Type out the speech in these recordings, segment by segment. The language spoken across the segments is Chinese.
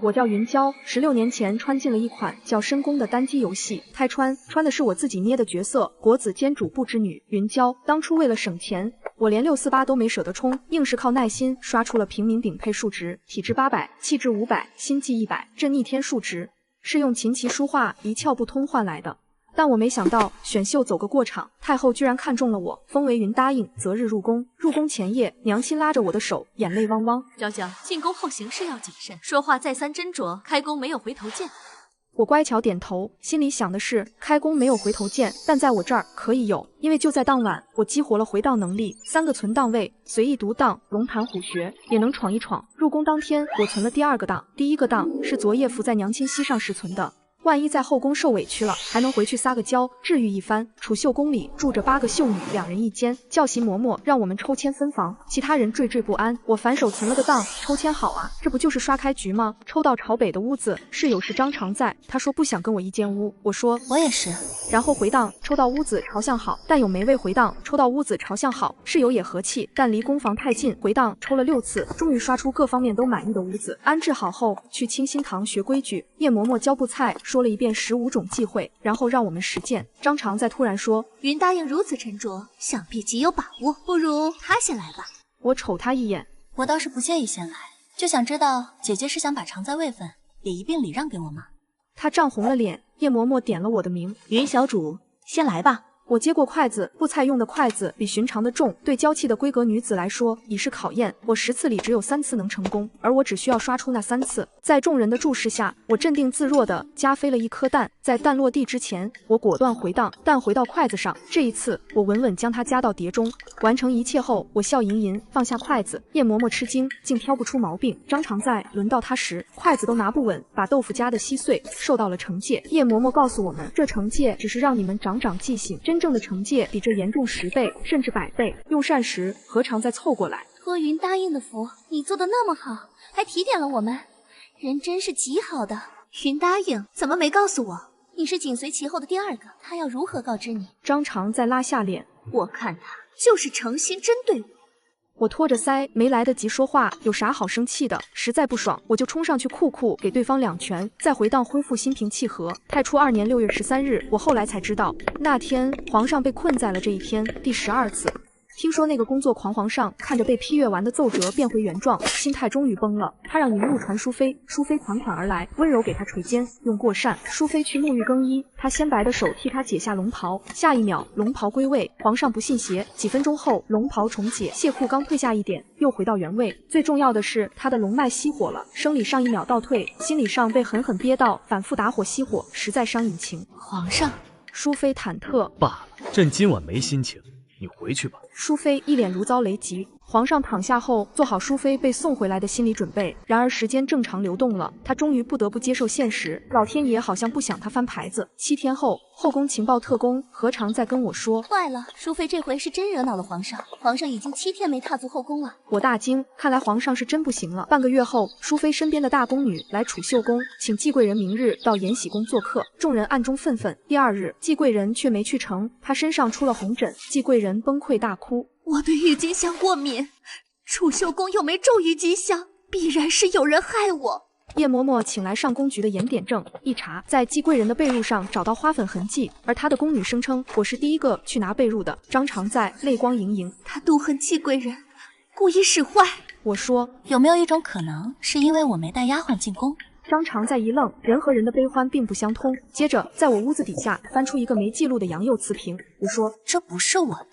我叫云娇，16年前穿进了一款叫深宫的单机游戏，开穿的是我自己捏的角色国子监主簿之女云娇。当初为了省钱，我连648都没舍得充，硬是靠耐心刷出了平民顶配数值，体质800，气质500，心计100，这逆天数值是用琴棋书画一窍不通换来的。但我没想到选秀走个过场，太后居然看中了我，封为云答应，择日入宫。入宫前夜，娘亲拉着我的手，眼泪汪汪。娇娇，进宫后行事要谨慎，说话再三斟酌，开宫没有回头箭。我乖巧点头，心里想的是开宫没有回头箭，但在我这儿可以有，因为就在当晚，我激活了回荡能力，3个存档位，随意独档，龙盘虎穴也能闯一闯。入宫当天，我存了第2个档，第1个档是昨夜伏在娘亲膝上时存的。万一在后宫受委屈了，还能回去撒个娇，治愈一番。储秀宫里住着8个秀女，2人一间，叫袭嬷嬷让我们抽签分房，其他人惴惴不安。我反手存了个档，抽签好啊，这不就是刷开局吗？抽到朝北的屋子，室友是张常在，他说不想跟我一间屋，我说我也是。然后回档，抽到屋子朝向好，但有没位回档，抽到屋子朝向好，室友也和气，但离宫房太近，回档抽了6次，终于刷出各方面都满意的屋子。安置好后，去清心堂学规矩，叶嬷嬷教布菜，说了一遍15种忌讳，然后让我们实践。张常在突然说，云答应如此沉着，想必极有把握，不如他先来吧。我瞅他一眼，我倒是不介意先来，就想知道姐姐是想把常在位分也一并礼让给我吗？他涨红了脸，叶嬷嬷点了我的名，云小主先来吧。我接过筷子，布菜用的筷子比寻常的重，对娇气的闺阁女子来说已是考验。我10次里只有3次能成功，而我只需要刷出那3次。在众人的注视下，我镇定自若地夹飞了一颗蛋，在蛋落地之前，我果断回档，蛋回到筷子上。这一次，我稳稳将它夹到碟中。完成一切后，我笑吟吟放下筷子。叶嬷嬷吃惊，竟挑不出毛病。张常在轮到他时，筷子都拿不稳，把豆腐夹得稀碎，受到了惩戒。叶嬷嬷告诉我们，这惩戒只是让你们长长记性，真正的惩戒比这严重10倍甚至100倍，用膳时何尝再凑过来。托云答应的福，你做的那么好，还提点了我们，人真是极好的。云答应怎么没告诉我？你是紧随其后的第2个，他要如何告知你？张常在拉下脸，我看他就是诚心针对我。我托着腮，没来得及说话，有啥好生气的？实在不爽，我就冲上去酷给对方2拳，再回档恢复心平气和。太初2年6月13日，我后来才知道，那天皇上被困在了这一天第12次。听说那个工作狂皇上看着被批阅完的奏折变回原状，心态终于崩了。他让云雾传淑妃，淑妃款款而来，温柔给他捶肩，用过膳。淑妃去沐浴更衣，他纤白的手替他解下龙袍，下一秒龙袍归位。皇上不信邪，几分钟后龙袍重解，谢裤刚退下一点，又回到原位。最重要的是，他的龙脉熄火了，生理上1秒倒退，心理上被狠狠憋到，反复打火熄火，实在伤引擎。皇上，淑妃忐忑，罢了，朕今晚没心情，你回去吧。淑妃一脸如遭雷击。皇上躺下后，做好淑妃被送回来的心理准备。然而时间正常流动了，他终于不得不接受现实。老天爷好像不想他翻牌子。7天后，后宫情报特工何尝在跟我说，坏了，淑妃这回是真惹恼了皇上。皇上已经7天没踏足后宫了。我大惊，看来皇上是真不行了。半个月后，淑妃身边的大宫女来储秀宫，请季贵人明日到延禧宫做客。众人暗中愤愤。第2日，季贵人却没去成，她身上出了红疹，季贵人崩溃大哭。我对郁金香过敏，储秀宫又没种郁金香，必然是有人害我。叶嬷嬷请来上宫局的严点证，一查，在季贵人的被褥上找到花粉痕迹，而她的宫女声称我是第1个去拿被褥的。张常在泪光盈盈，他妒恨季贵人，故意使坏。我说，有没有一种可能，是因为我没带丫鬟进宫？张常在一愣，人和人的悲欢并不相通。接着在我屋子底下翻出一个没记录的洋釉瓷瓶，我说这不是我的。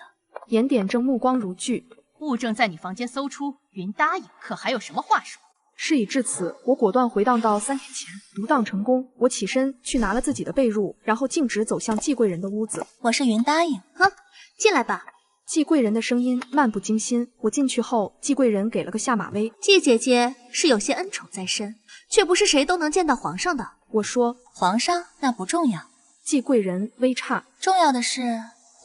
严点正目光如炬，物证在你房间搜出，云答应，可还有什么话说？事已至此，我果断回档到3天前，独档成功。我起身去拿了自己的被褥，然后径直走向季贵人的屋子。我是云答应，进来吧。季贵人的声音漫不经心。我进去后，季贵人给了个下马威。季姐姐是有些恩宠在身，却不是谁都能见到皇上的。我说，皇上那不重要。季贵人微诧，重要的是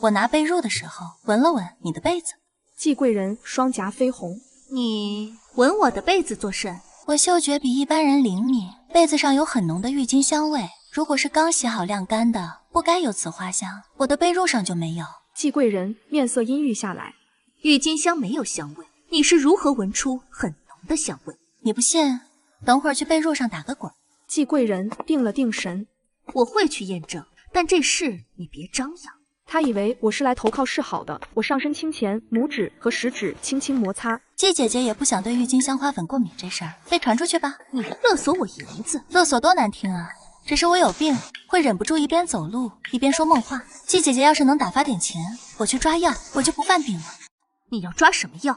我拿被褥的时候闻了闻你的被子。季贵人双颊绯红，你闻我的被子作甚？我嗅觉比一般人灵敏，被子上有很浓的郁金香味，如果是刚洗好晾干的，不该有此花香，我的被褥上就没有。季贵人面色阴郁下来，郁金香没有香味，你是如何闻出很浓的香味？你不信，等会儿去被褥上打个滚。季贵人定了定神，我会去验证，但这事你别张扬。他以为我是来投靠示好的，我上身轻前，拇指和食指轻轻摩擦。季姐姐也不想对郁金香花粉过敏这事儿被传出去吧？你勒索我银子，勒索多难听啊！只是我有病，会忍不住一边走路一边说梦话。季姐姐要是能打发点钱，我去抓药，我就不犯病了。你要抓什么药？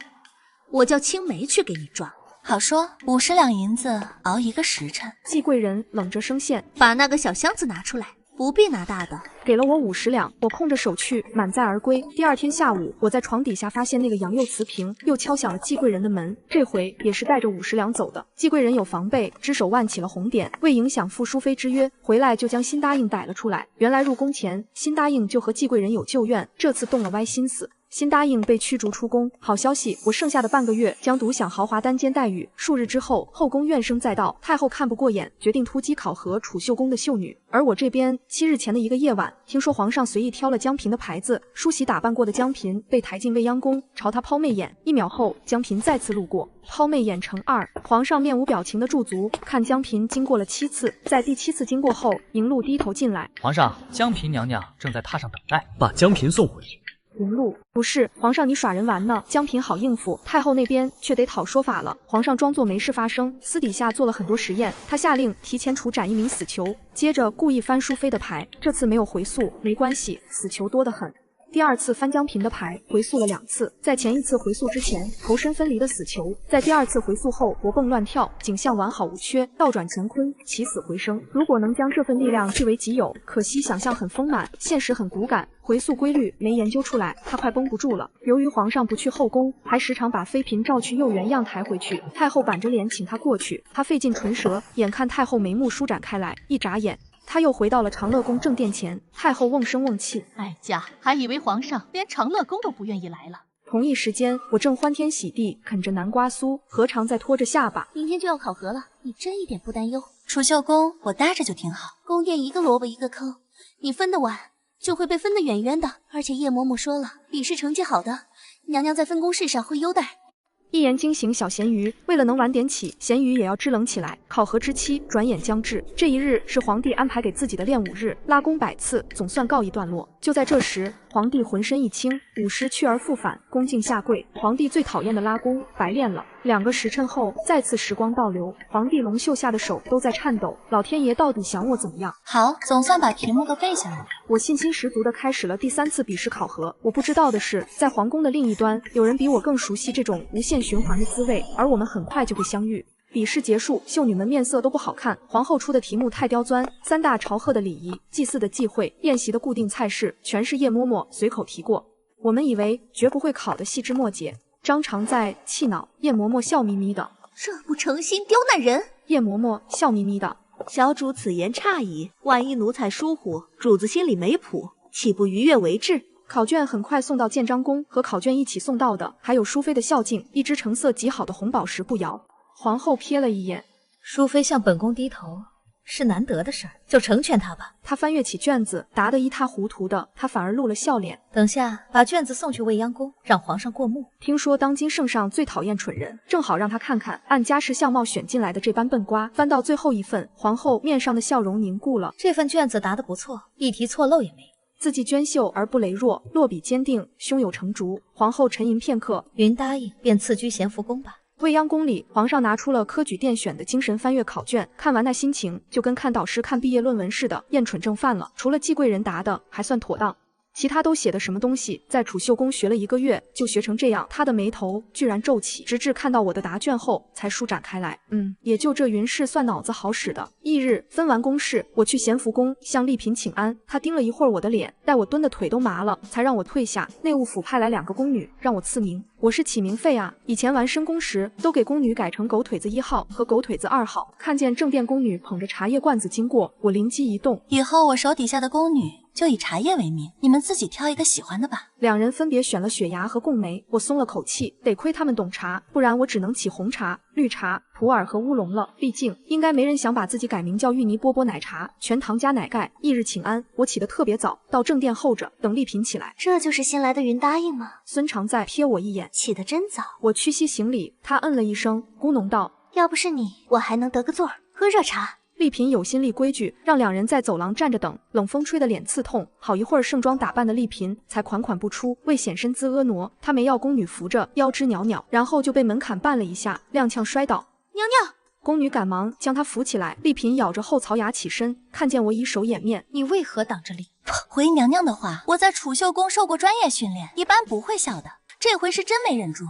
我叫青梅去给你抓。好说，50两银子熬1个时辰。季贵人冷着声线，把那个小箱子拿出来，不必拿大的。给了我50两，我空着手去，满载而归。第二天下午，我在床底下发现那个洋釉瓷瓶，又敲响了季贵人的门，这回也是带着50两走的。季贵人有防备，只手腕起了红点，为影响傅淑妃之约，回来就将辛答应逮了出来。原来入宫前，辛答应就和季贵人有旧怨，这次动了歪心思。辛答应被驱逐出宫。好消息，我剩下的半个月将独享豪华单间待遇。数日之后，后宫怨声载道，太后看不过眼，决定突击考核储秀宫的秀女。而我这边7日前的一个夜晚，听说皇上随意挑了江嫔的牌子，梳洗打扮过的江嫔被抬进未央宫，朝她抛媚眼。1秒后，江嫔再次路过，抛媚眼乘2。皇上面无表情的驻足，看江嫔经过了7次，在第7次经过后，迎路低头进来。皇上，江嫔娘娘正在榻上等待，把江嫔送回去。迎路不是皇上，你耍人玩呢。江嫔好应付，太后那边却得讨说法了。皇上装作没事发生，私底下做了很多实验。他下令提前处斩1名死囚，接着故意翻淑妃的牌，这次没有回溯，没关系，死囚多得很。第2次翻江嫔的牌，回溯了2次，在前1次回溯之前，头身分离的死囚，在第2次回溯后活蹦乱跳，景象完好无缺，倒转乾坤，起死回生。如果能将这份力量据为己有，可惜想象很丰满，现实很骨感。回溯规律没研究出来，他快绷不住了。由于皇上不去后宫，还时常把妃嫔召去幼园样抬回去。太后板着脸请他过去，他费尽唇舌，眼看太后眉目舒展开来，一眨眼。他又回到了长乐宫正殿前，太后瓮声瓮气：“哀家还以为皇上连长乐宫都不愿意来了。”同一时间，我正欢天喜地啃着南瓜酥，何尝在拖着下巴？明天就要考核了，你真一点不担忧？储秀宫我待着就挺好，宫殿一个萝卜一个坑，你分得晚，就会被分得远远的。而且叶嬷嬷说了，笔试成绩好的，娘娘在分宫事上会优待。一言惊醒小咸鱼，为了能晚点起，咸鱼也要支棱起来。考核之期转眼将至，这一日是皇帝安排给自己的练武日，拉弓100次，总算告一段落。就在这时，皇帝浑身一轻，武师去而复返，恭敬下跪。皇帝最讨厌的拉弓白练了。2个时辰后，再次时光倒流，皇帝龙袖下的手都在颤抖。老天爷到底想我怎么样？好，总算把题目都背下来了。我信心十足地开始了第3次笔试考核。我不知道的是，在皇宫的另一端，有人比我更熟悉这种无限循环的滋味，而我们很快就会相遇。笔试结束，秀女们面色都不好看。皇后出的题目太刁钻，3大朝贺的礼仪、祭祀的忌讳、宴席的固定菜式，全是叶嬷嬷随口提过。我们以为绝不会考的细枝末节，张常在气恼。叶嬷嬷笑眯眯的：“这不诚心刁难人。”叶嬷嬷笑眯眯的：“小主此言差矣，万一奴才疏忽，主子心里没谱，岂不逾越为制？”考卷很快送到建章宫，和考卷一起送到的还有淑妃的孝敬，一只成色极好的红宝石步摇。皇后瞥了一眼，淑妃向本宫低头是难得的事儿，就成全她吧。她翻阅起卷子，答得一塌糊涂的，她反而露了笑脸。等下把卷子送去未央宫，让皇上过目。听说当今圣上最讨厌蠢人，正好让他看看按家世相貌选进来的这般笨瓜。翻到最后一份，皇后面上的笑容凝固了。这份卷子答得不错，一题错漏也没有。字迹娟秀而不羸弱，落笔坚定，胸有成竹。皇后沉吟片刻，云答应，便赐居咸福宫吧。未央宫里，皇上拿出了科举殿选的精神翻阅考卷，看完那心情就跟看导师看毕业论文似的，厌蠢症犯了。除了季贵人答的还算妥当，其他都写的什么东西，在储秀宫学了1个月就学成这样。他的眉头居然皱起，直至看到我的答卷后才舒展开来。也就这云氏算脑子好使的。翌日分完公事，我去咸福宫向丽嫔请安，她盯了一会儿我的脸，待我蹲的腿都麻了，才让我退下。内务府派来2个宫女，让我赐名。我是起名废啊，以前玩深宫时都给宫女改成狗腿子1号和狗腿子2号。看见正殿宫女捧着茶叶罐子经过，我灵机一动，以后我手底下的宫女就以茶叶为名，你们自己挑一个喜欢的吧。2人分别选了雪芽和贡梅，我松了口气，得亏他们懂茶，不然我只能起红茶、绿茶、普洱和乌龙了。毕竟应该没人想把自己改名叫芋泥波波奶茶，全糖加奶盖。翌日请安，我起得特别早，到正殿候着，等丽嫔起来。这就是新来的云答应吗？孙常在瞥我一眼，起得真早。我屈膝行礼，他嗯了一声，咕哝道：“要不是你，我还能得个座儿，喝热茶。丽嫔有心立规矩，让两人在走廊站着等。冷风吹得脸刺痛，好一会儿盛装打扮的丽嫔才款款步出。为显身姿婀娜，她没要宫女扶着，腰肢袅袅，然后就被门槛绊了一下，踉跄摔倒。娘娘，宫女赶忙将她扶起来。丽嫔咬着后槽牙起身，看见我以手掩面，你为何挡着礼？回娘娘的话，我在储秀宫受过专业训练，一般不会笑的。这回是真没忍住，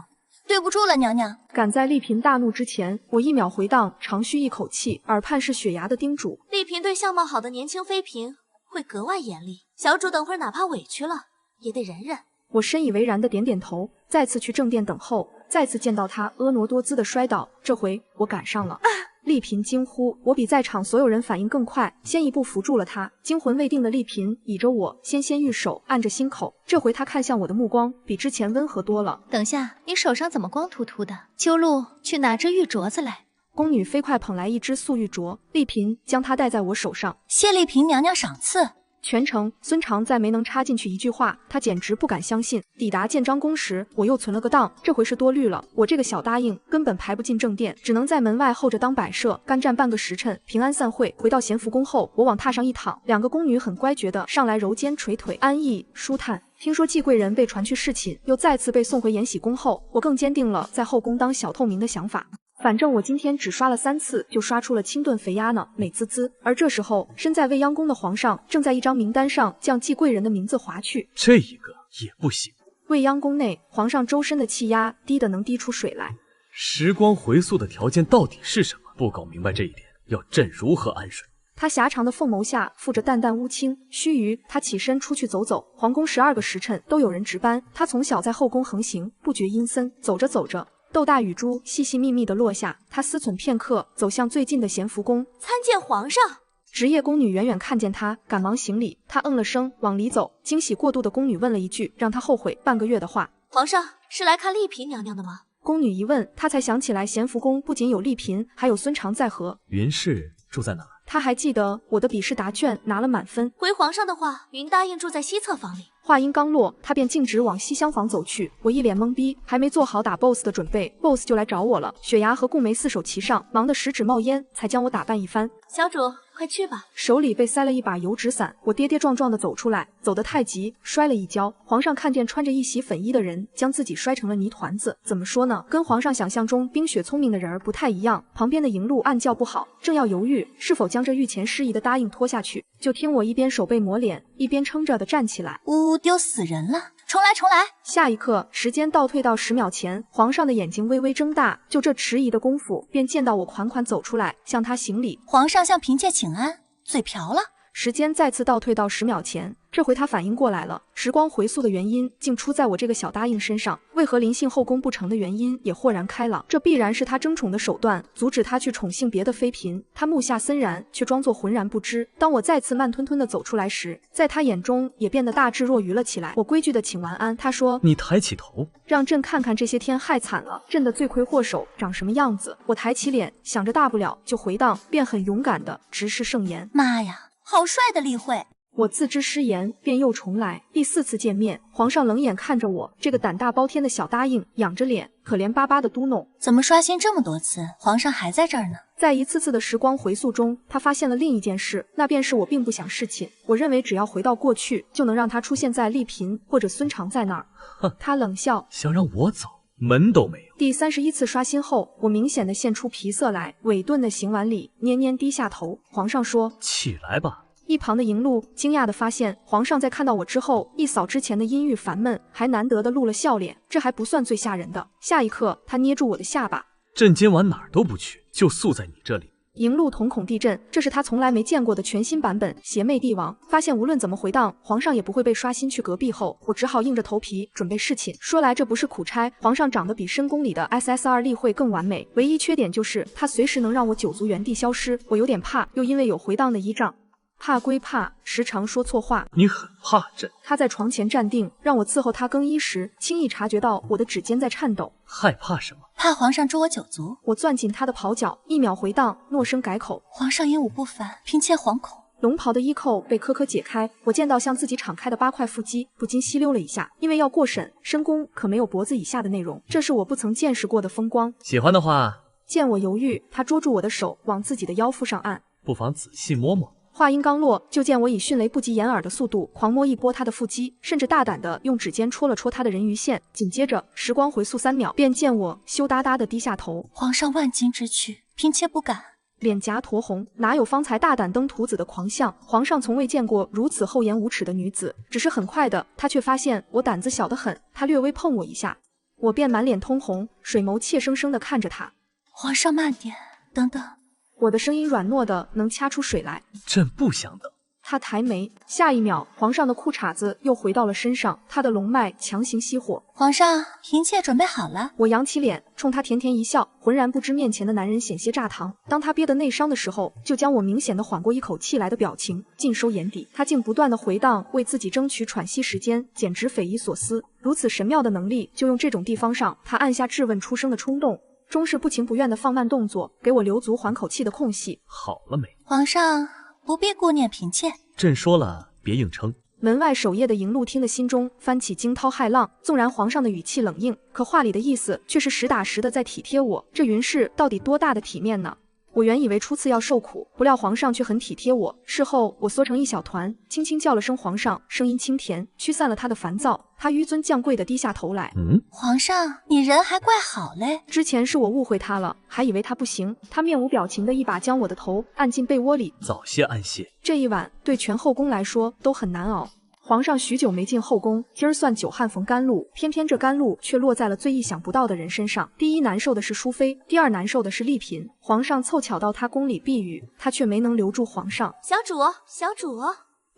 对不住了，娘娘。赶在丽嫔大怒之前，我一秒回荡，长吁一口气，耳畔是雪牙的叮嘱。丽嫔对相貌好的年轻妃嫔会格外严厉，小主等会儿哪怕委屈了，也得忍忍。我深以为然的点点头，再次去正殿等候。再次见到她婀娜多姿的摔倒，这回我赶上了。丽嫔惊呼，我比在场所有人反应更快，先一步扶住了她。惊魂未定的丽嫔倚着我，纤纤玉手按着心口，这回她看向我的目光比之前温和多了。等下，你手上怎么光秃秃的？秋露，去拿只玉镯子来。宫女飞快捧来一只素玉镯，丽嫔将它戴在我手上，谢丽嫔娘娘赏赐。全程孙常在没能插进去一句话，他简直不敢相信。抵达建章宫时，我又存了个档，这回是多虑了。我这个小答应根本排不进正殿，只能在门外候着当摆设，干站半个时辰。平安散会，回到咸福宫后，我往榻上一躺，两个宫女很乖觉的上来揉肩捶腿，安逸舒坦。听说季贵人被传去侍寝，又再次被送回延禧宫后，我更坚定了在后宫当小透明的想法。反正我今天只刷了3次，就刷出了清炖肥鸭呢，美滋滋。而这时候，身在未央宫的皇上正在一张名单上将季贵人的名字划去，这一个也不行。未央宫内，皇上周身的气压低得能滴出水来。时光回溯的条件到底是什么？不搞明白这一点，要朕如何安睡？他狭长的凤眸下附着淡淡乌青，须臾，他起身出去走走。皇宫12个时辰都有人值班，他从小在后宫横行，不觉阴森。走着走着，豆大雨珠细细密密地落下，他思忖片刻，走向最近的咸福宫，参见皇上。职业宫女远远看见他，赶忙行礼。他嗯了声，往里走。惊喜过度的宫女问了一句让他后悔半个月的话：“皇上是来看丽嫔娘娘的吗？”宫女一问，他才想起来咸福宫不仅有丽嫔，还有孙常在和。云氏住在哪？他还记得我的笔试答卷拿了满分。回皇上的话，云答应住在西侧房里。话音刚落，他便径直往西厢房走去。我一脸懵逼，还没做好打 BOSS 的准备 ，BOSS 就来找我了。雪牙和顾梅四手齐上，忙得十指冒烟，才将我打扮一番。小主，快去吧。手里被塞了一把油纸伞，我跌跌撞撞地走出来，走得太急，摔了一跤。皇上看见穿着一袭粉衣的人，将自己摔成了泥团子。怎么说呢？跟皇上想象中冰雪聪明的人儿不太一样。旁边的迎路暗叫不好，正要犹豫是否将这御前失仪的答应拖下去，就听我一边手背抹脸，一边撑着的站起来。呜，丢死人了！重来，重来！下一刻，时间倒退到10秒前，皇上的眼睛微微睁大，就这迟疑的功夫，便见到我款款走出来，向他行礼。皇上向嫔妾请安，嘴瓢了。时间再次倒退到10秒前，这回他反应过来了，时光回溯的原因竟出在我这个小答应身上。为何临幸后宫不成的原因也豁然开朗，这必然是他争宠的手段，阻止他去宠幸别的妃嫔。他目下森然，却装作浑然不知。当我再次慢吞吞地走出来时，在他眼中也变得大智若愚了起来。我规矩地请完安，他说：“你抬起头，让朕看看这些天害惨了朕的罪魁祸首长什么样子。”我抬起脸，想着大不了就回荡，便很勇敢地直视圣颜。妈呀！好帅的例会！我自知失言，便又重来。第4次见面，皇上冷眼看着我这个胆大包天的小答应，仰着脸，可怜巴巴的嘟哝：“怎么刷新这么多次，皇上还在这儿呢？”在一次次的时光回溯中，他发现了另一件事，那便是我并不想侍寝。我认为只要回到过去，就能让他出现在丽嫔或者孙常在那儿。他冷笑：“想让我走，门都没有。”第31次刷新后，我明显的现出皮色来，委顿的行完礼，蔫蔫低下头。皇上说：“起来吧。”一旁的迎路惊讶地发现，皇上在看到我之后，一扫之前的阴郁烦闷，还难得的露了笑脸。这还不算最吓人的，下一刻他捏住我的下巴：“朕今晚哪儿都不去，就宿在你这里。”迎路瞳孔地震，这是他从来没见过的全新版本邪魅帝王。发现无论怎么回荡，皇上也不会被刷新去隔壁后，我只好硬着头皮准备侍寝。说来这不是苦差，皇上长得比深宫里的 SSR 例会更完美，唯一缺点就是他随时能让我9足原地消失。我有点怕，又因为有回荡的依仗。怕归怕，时常说错话。你很怕朕？他在床前站定，让我伺候他更衣时，轻易察觉到我的指尖在颤抖。害怕什么？怕皇上诛我9族。我攥紧他的袍角，一秒回荡，诺声改口：“皇上英武不凡，嫔妾惶恐。”龙袍的衣扣被颗颗解开，我见到向自己敞开的8块腹肌，不禁吸溜了一下。因为要过审，深宫可没有脖子以下的内容，这是我不曾见识过的风光。喜欢的话，见我犹豫，他捉住我的手往自己的腰腹上按，不妨仔细摸摸。话音刚落，就见我以迅雷不及掩耳的速度狂摸一波他的腹肌，甚至大胆地用指尖戳了戳他的人鱼线。紧接着，时光回溯3秒，便见我羞答答地低下头。皇上万金之躯，嫔妾不敢。脸颊酡红，哪有方才大胆登徒子的狂相？皇上从未见过如此厚颜无耻的女子。只是很快的，他却发现我胆子小得很，他略微碰我一下，我便满脸通红，水眸怯生生地看着他。皇上慢点，等等。我的声音软糯的能掐出水来。朕不想等。他抬眉，下一秒，皇上的裤衩子又回到了身上，他的龙脉强行熄火。皇上，嫔妾准备好了。我扬起脸，冲他甜甜一笑，浑然不知面前的男人险些炸膛。当他憋得内伤的时候，就将我明显的缓过一口气来的表情尽收眼底。他竟不断的回荡，为自己争取喘息时间，简直匪夷所思。如此神妙的能力，就用这种地方上。他按下质问出声的冲动，终是不情不愿的放慢动作，给我留足缓口气的空隙。好了没？皇上不必顾念嫔妾。朕说了，别硬撑。门外守夜的迎路厅的心中翻起惊涛骇浪，纵然皇上的语气冷硬，可话里的意思却是实打实的在体贴我。这云氏到底多大的体面呢？我原以为初次要受苦，不料皇上却很体贴我。事后我缩成一小团，轻轻叫了声皇上，声音清甜，驱散了他的烦躁。他纡尊降贵的低下头来。皇上，你人还怪好嘞。之前是我误会他了，还以为他不行。他面无表情的一把将我的头按进被窝里。早些安歇。这一晚对全后宫来说都很难熬。皇上许久没进后宫，今儿算久旱逢甘露，偏偏这甘露却落在了最意想不到的人身上。第一难受的是淑妃，第二难受的是丽嫔。皇上凑巧到她宫里避雨，她却没能留住皇上。小主，小主。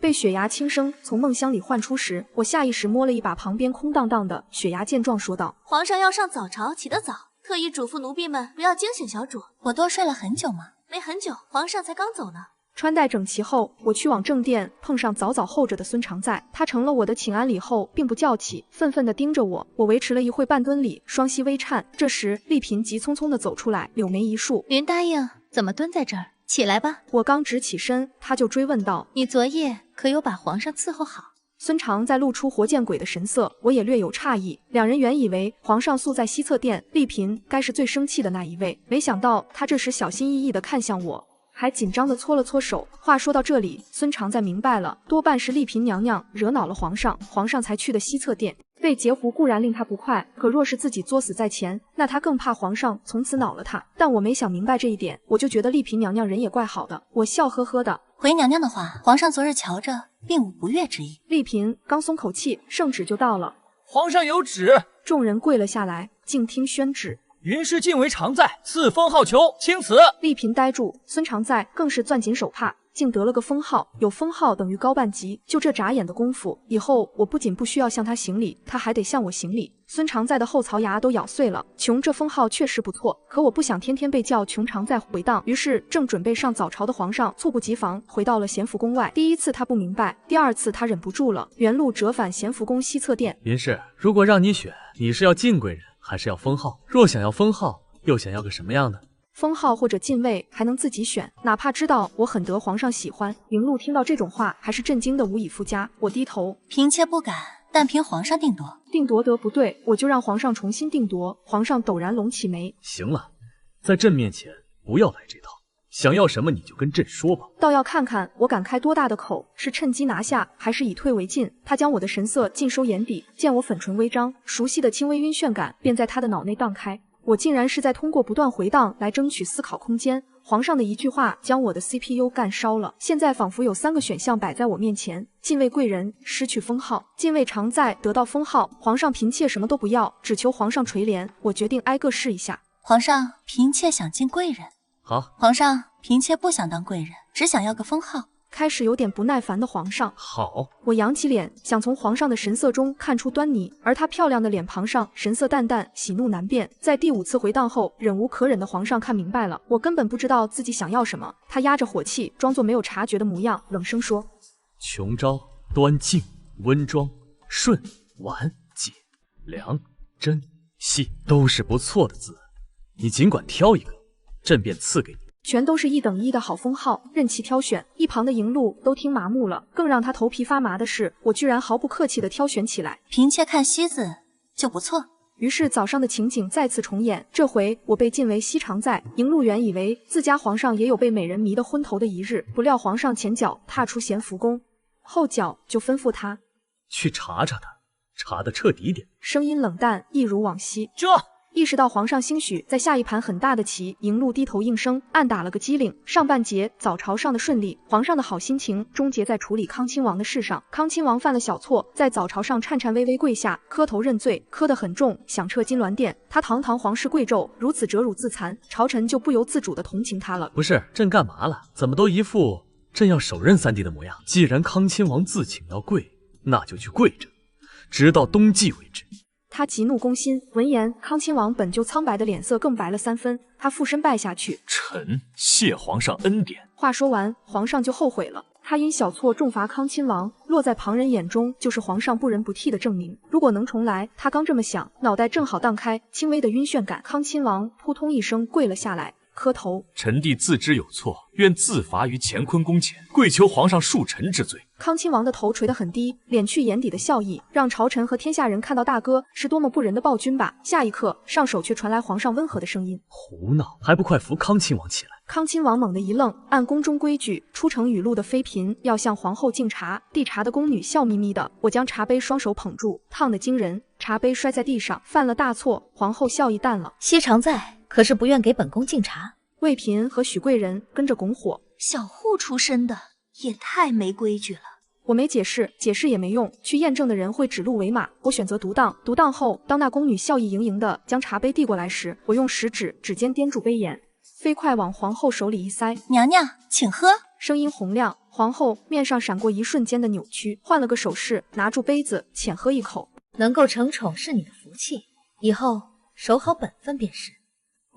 被雪牙轻声从梦乡里唤出时，我下意识摸了一把旁边空荡荡的。雪牙见状说道：皇上要上早朝，起得早，特意嘱咐奴婢们不要惊醒小主。我多睡了很久吗？没很久，皇上才刚走呢。穿戴整齐后，我去往正殿，碰上早早候着的孙常在。他成了我的请安礼后，并不叫起，愤愤地盯着我。我维持了一会半蹲礼，双膝微颤。这时，丽嫔急匆匆地走出来，柳眉一竖：云答应，怎么蹲在这儿？起来吧。我刚直起身，他就追问道：你昨夜可有把皇上伺候好？孙常在露出活见鬼的神色，我也略有诧异。两人原以为皇上宿在西侧殿，丽嫔该是最生气的那一位，没想到他这时小心翼翼地看向我，还紧张地搓了搓手。话说到这里，孙常在明白了，多半是丽嫔娘娘惹恼了皇上，皇上才去的西侧殿。被截胡固然令他不快，可若是自己作死在前，那他更怕皇上从此恼了他。但我没想明白这一点，我就觉得丽嫔娘娘人也怪好的。我笑呵呵的回娘娘的话，皇上昨日瞧着并无不悦之意。丽嫔刚松口气，圣旨就到了。皇上有旨，众人跪了下来，静听宣旨。云氏晋为常在，赐封号囚，钦此。丽嫔呆住，孙常在更是攥紧手帕，竟得了个封号。有封号等于高半级，就这眨眼的功夫，以后我不仅不需要向他行礼，他还得向我行礼。孙常在的后槽牙都咬碎了。琼这封号确实不错，可我不想天天被叫琼常在回荡。于是正准备上早朝的皇上猝不及防回到了咸福宫外。第一次他不明白，第二次他忍不住了，原路折返咸福宫西侧殿。云氏，如果让你选，你是要晋贵人还是要封号？若想要封号，又想要个什么样的？封号或者晋位还能自己选，哪怕知道我很得皇上喜欢。迎路听到这种话，还是震惊的无以复加。我低头，嫔妾不敢，但凭皇上定夺。定夺得不对，我就让皇上重新定夺。皇上陡然拢起眉，行了，在朕面前不要来这套，想要什么你就跟朕说吧。倒要看看我敢开多大的口，是趁机拿下，还是以退为进。他将我的神色尽收眼底，见我粉唇微张，熟悉的轻微晕眩感便在他的脑内荡开。我竟然是在通过不断回荡来争取思考空间。皇上的一句话将我的 CPU 干烧了，现在仿佛有3个选项摆在我面前：晋位贵人失去封号，晋位常在得到封号，皇上嫔妾什么都不要，只求皇上垂怜。我决定挨个试一下。皇上，嫔妾想进贵人。好。皇上，嫔妾不想当贵人，只想要个封号。开始有点不耐烦的皇上，好。我扬起脸，想从皇上的神色中看出端倪，而他漂亮的脸庞上神色淡淡，喜怒难辨。在第5次回荡后，忍无可忍的皇上看明白了，我根本不知道自己想要什么。他压着火气，装作没有察觉的模样，冷声说：琼昭、端静、温庄、顺、婉、解、良、真、细，都是不错的字，你尽管挑一个，朕便赐给你。全都是1等1的好封号，任其挑选。一旁的迎路都听麻木了。更让他头皮发麻的是，我居然毫不客气地挑选起来。嫔妾看西字就不错。于是早上的情景再次重演，这回我被晋为西常在。迎路原以为自家皇上也有被美人迷得昏头的一日，不料皇上前脚踏出咸福宫，后脚就吩咐他去查查他，查得彻底点。声音冷淡，一如往昔。这意识到皇上兴许在下一盘很大的棋，迎路低头应声，暗打了个机灵。上半节早朝上的顺利，皇上的好心情终结在处理康亲王的事上。康亲王犯了小错，在早朝上颤颤巍巍跪下，磕头认罪，磕得很重，响彻金銮殿。他堂堂皇室贵胄，如此折辱自残，朝臣就不由自主地同情他了。不是，朕干嘛了？怎么都一副朕要手刃三弟的模样？既然康亲王自请要跪，那就去跪着，直到冬季为止。他急怒攻心，闻言，康亲王本就苍白的脸色更白了3分。他俯身拜下去，臣谢皇上恩典。话说完，皇上就后悔了。他因小错重罚康亲王，落在旁人眼中就是皇上不仁不替的证明。如果能重来，他刚这么想，脑袋正好荡开轻微的晕眩感。康亲王扑通一声跪了下来，磕头：臣弟自知有错，愿自罚于乾坤宫前，跪求皇上恕臣之罪。康亲王的头垂得很低，敛去眼底的笑意，让朝臣和天下人看到大哥是多么不仁的暴君吧。下一刻，上首却传来皇上温和的声音：胡闹，还不快扶康亲王起来！康亲王猛地一愣，按宫中规矩，出城语录的妃嫔要向皇后敬茶，递茶的宫女笑眯眯的。我将茶杯双手捧住，烫得惊人，茶杯摔在地上，犯了大错。皇后笑意淡了。西常在可是不愿给本宫敬茶？魏嫔和许贵人跟着拱火，小户出身的也太没规矩了。我没解释，解释也没用，去验证的人会指鹿为马。我选择独当，独当后，当那宫女笑意盈盈的将茶杯递过来时，我用食指指尖掂住杯沿，飞快往皇后手里一塞。娘娘，请喝。声音洪亮，皇后面上闪过一瞬间的扭曲，换了个手势，拿住杯子，浅喝一口。能够承宠是你的福气，以后守好本分便是。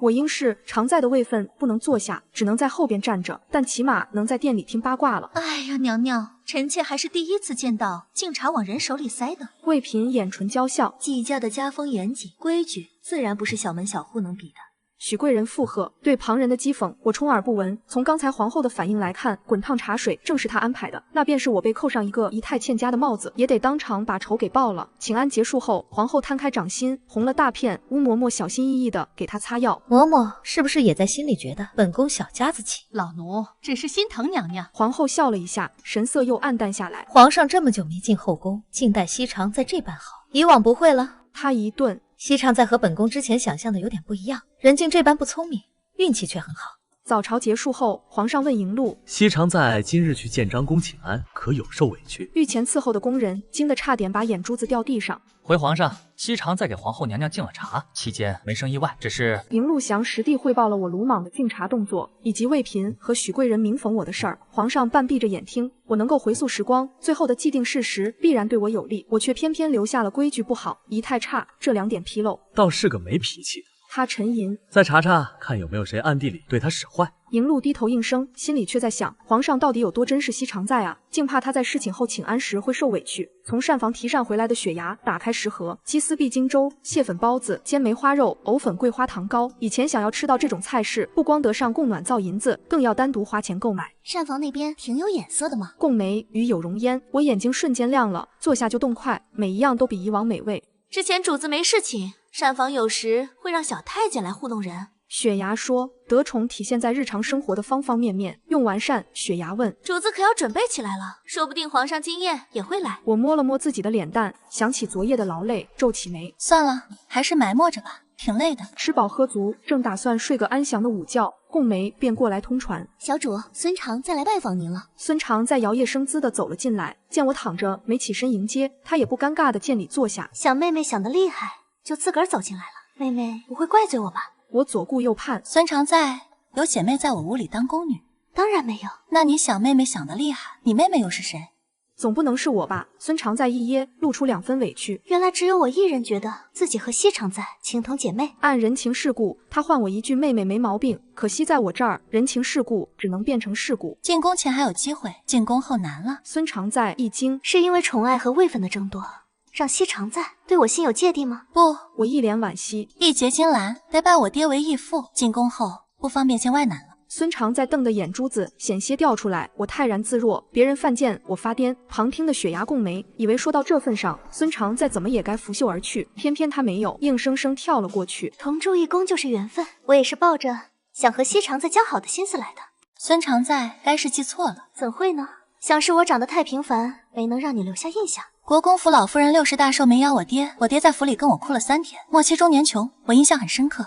我应是常在的位分不能坐下，只能在后边站着，但起码能在店里听八卦了。哎呀，娘娘，臣妾还是第一次见到敬茶往人手里塞的。魏嫔眼唇娇笑，季家的家风严谨，规矩自然不是小门小户能比的。许贵人附和，对旁人的讥讽我充耳不闻。从刚才皇后的反应来看，滚烫茶水正是她安排的，那便是我被扣上一个姨太欠家的帽子，也得当场把仇给报了。请安结束后，皇后摊开掌心，红了大片。乌嬷嬷小心翼翼地给她擦药。嬷嬷是不是也在心里觉得本宫小家子气？老奴只是心疼娘娘。皇后笑了一下，神色又暗淡下来。皇上这么久没进后宫，静待西常在这般好，以往不会了。他一顿，西常在和本宫之前想象的有点不一样，人竟这般不聪明，运气却很好。早朝结束后，皇上问迎路：西常在今日去建章宫请安，可有受委屈？御前伺候的宫人惊得差点把眼珠子掉地上。回皇上，西常在给皇后娘娘敬了茶，期间没生意外，只是……迎路详实地汇报了我鲁莽的敬茶动作，以及魏嫔和许贵人明讽我的事儿。皇上半闭着眼听，我能够回溯时光，最后的既定事实必然对我有利，我却偏偏留下了规矩不好、仪态差这2点纰漏。倒是个没脾气的。他沉吟，再查查看有没有谁暗地里对他使坏。迎路低头应声，心里却在想，皇上到底有多珍视西常在啊？竟怕他在侍寝后请安时会受委屈。从膳房提上回来的血牙，打开食盒，鸡丝碧筋粥、蟹粉包子、煎梅花肉、藕粉桂花糖糕。以前想要吃到这种菜式，不光得上供暖造银子，更要单独花钱购买。膳房那边挺有眼色的嘛。贡梅与有容焉，我眼睛瞬间亮了，坐下就动筷，每一样都比以往美味。之前主子没事情，膳房有时会让小太监来糊弄人。雪牙说，得宠体现在日常生活的方方面面。用完膳，雪牙问，主子可要准备起来了，说不定皇上今夜也会来。我摸了摸自己的脸蛋，想起昨夜的劳累，皱起眉。算了，还是埋没着吧，挺累的。吃饱喝足，正打算睡个安详的午觉，贡梅便过来通传，小主，孙常再来拜访您了。孙常在摇曳生姿的走了进来，见我躺着没起身迎接，他也不尴尬的见礼坐下。小妹妹想得厉害，就自个儿走进来了。妹妹不会怪罪我吧？我左顾右盼，孙常在有姐妹在我屋里当宫女？当然没有。那你小妹妹想得厉害，你妹妹又是谁？总不能是我吧？孙常在一噎，露出2分委屈。原来只有我一人觉得自己和西常在情同姐妹。按人情世故，他换我一句妹妹没毛病，可惜在我这儿，人情世故只能变成世故。进宫前还有机会，进宫后难了。孙常在一惊，是因为宠爱和位分的争夺，让西常在对我心有芥蒂吗？不，我一脸惋惜。义结金兰，得拜我爹为义父，进宫后不方便见外难了。孙常在瞪的眼珠子险些掉出来，我泰然自若，别人犯贱我发癫。旁听的雪牙共眉，以为说到这份上，孙常再怎么也该拂袖而去，偏偏他没有，硬生生跳了过去。同住一宫就是缘分，我也是抱着想和西常在交好的心思来的。孙常在该是记错了，怎会呢？想是我长得太平凡，没能让你留下印象。国公府老夫人60大寿没邀我爹，我爹在府里跟我哭了3天，末期中年穷，我印象很深刻。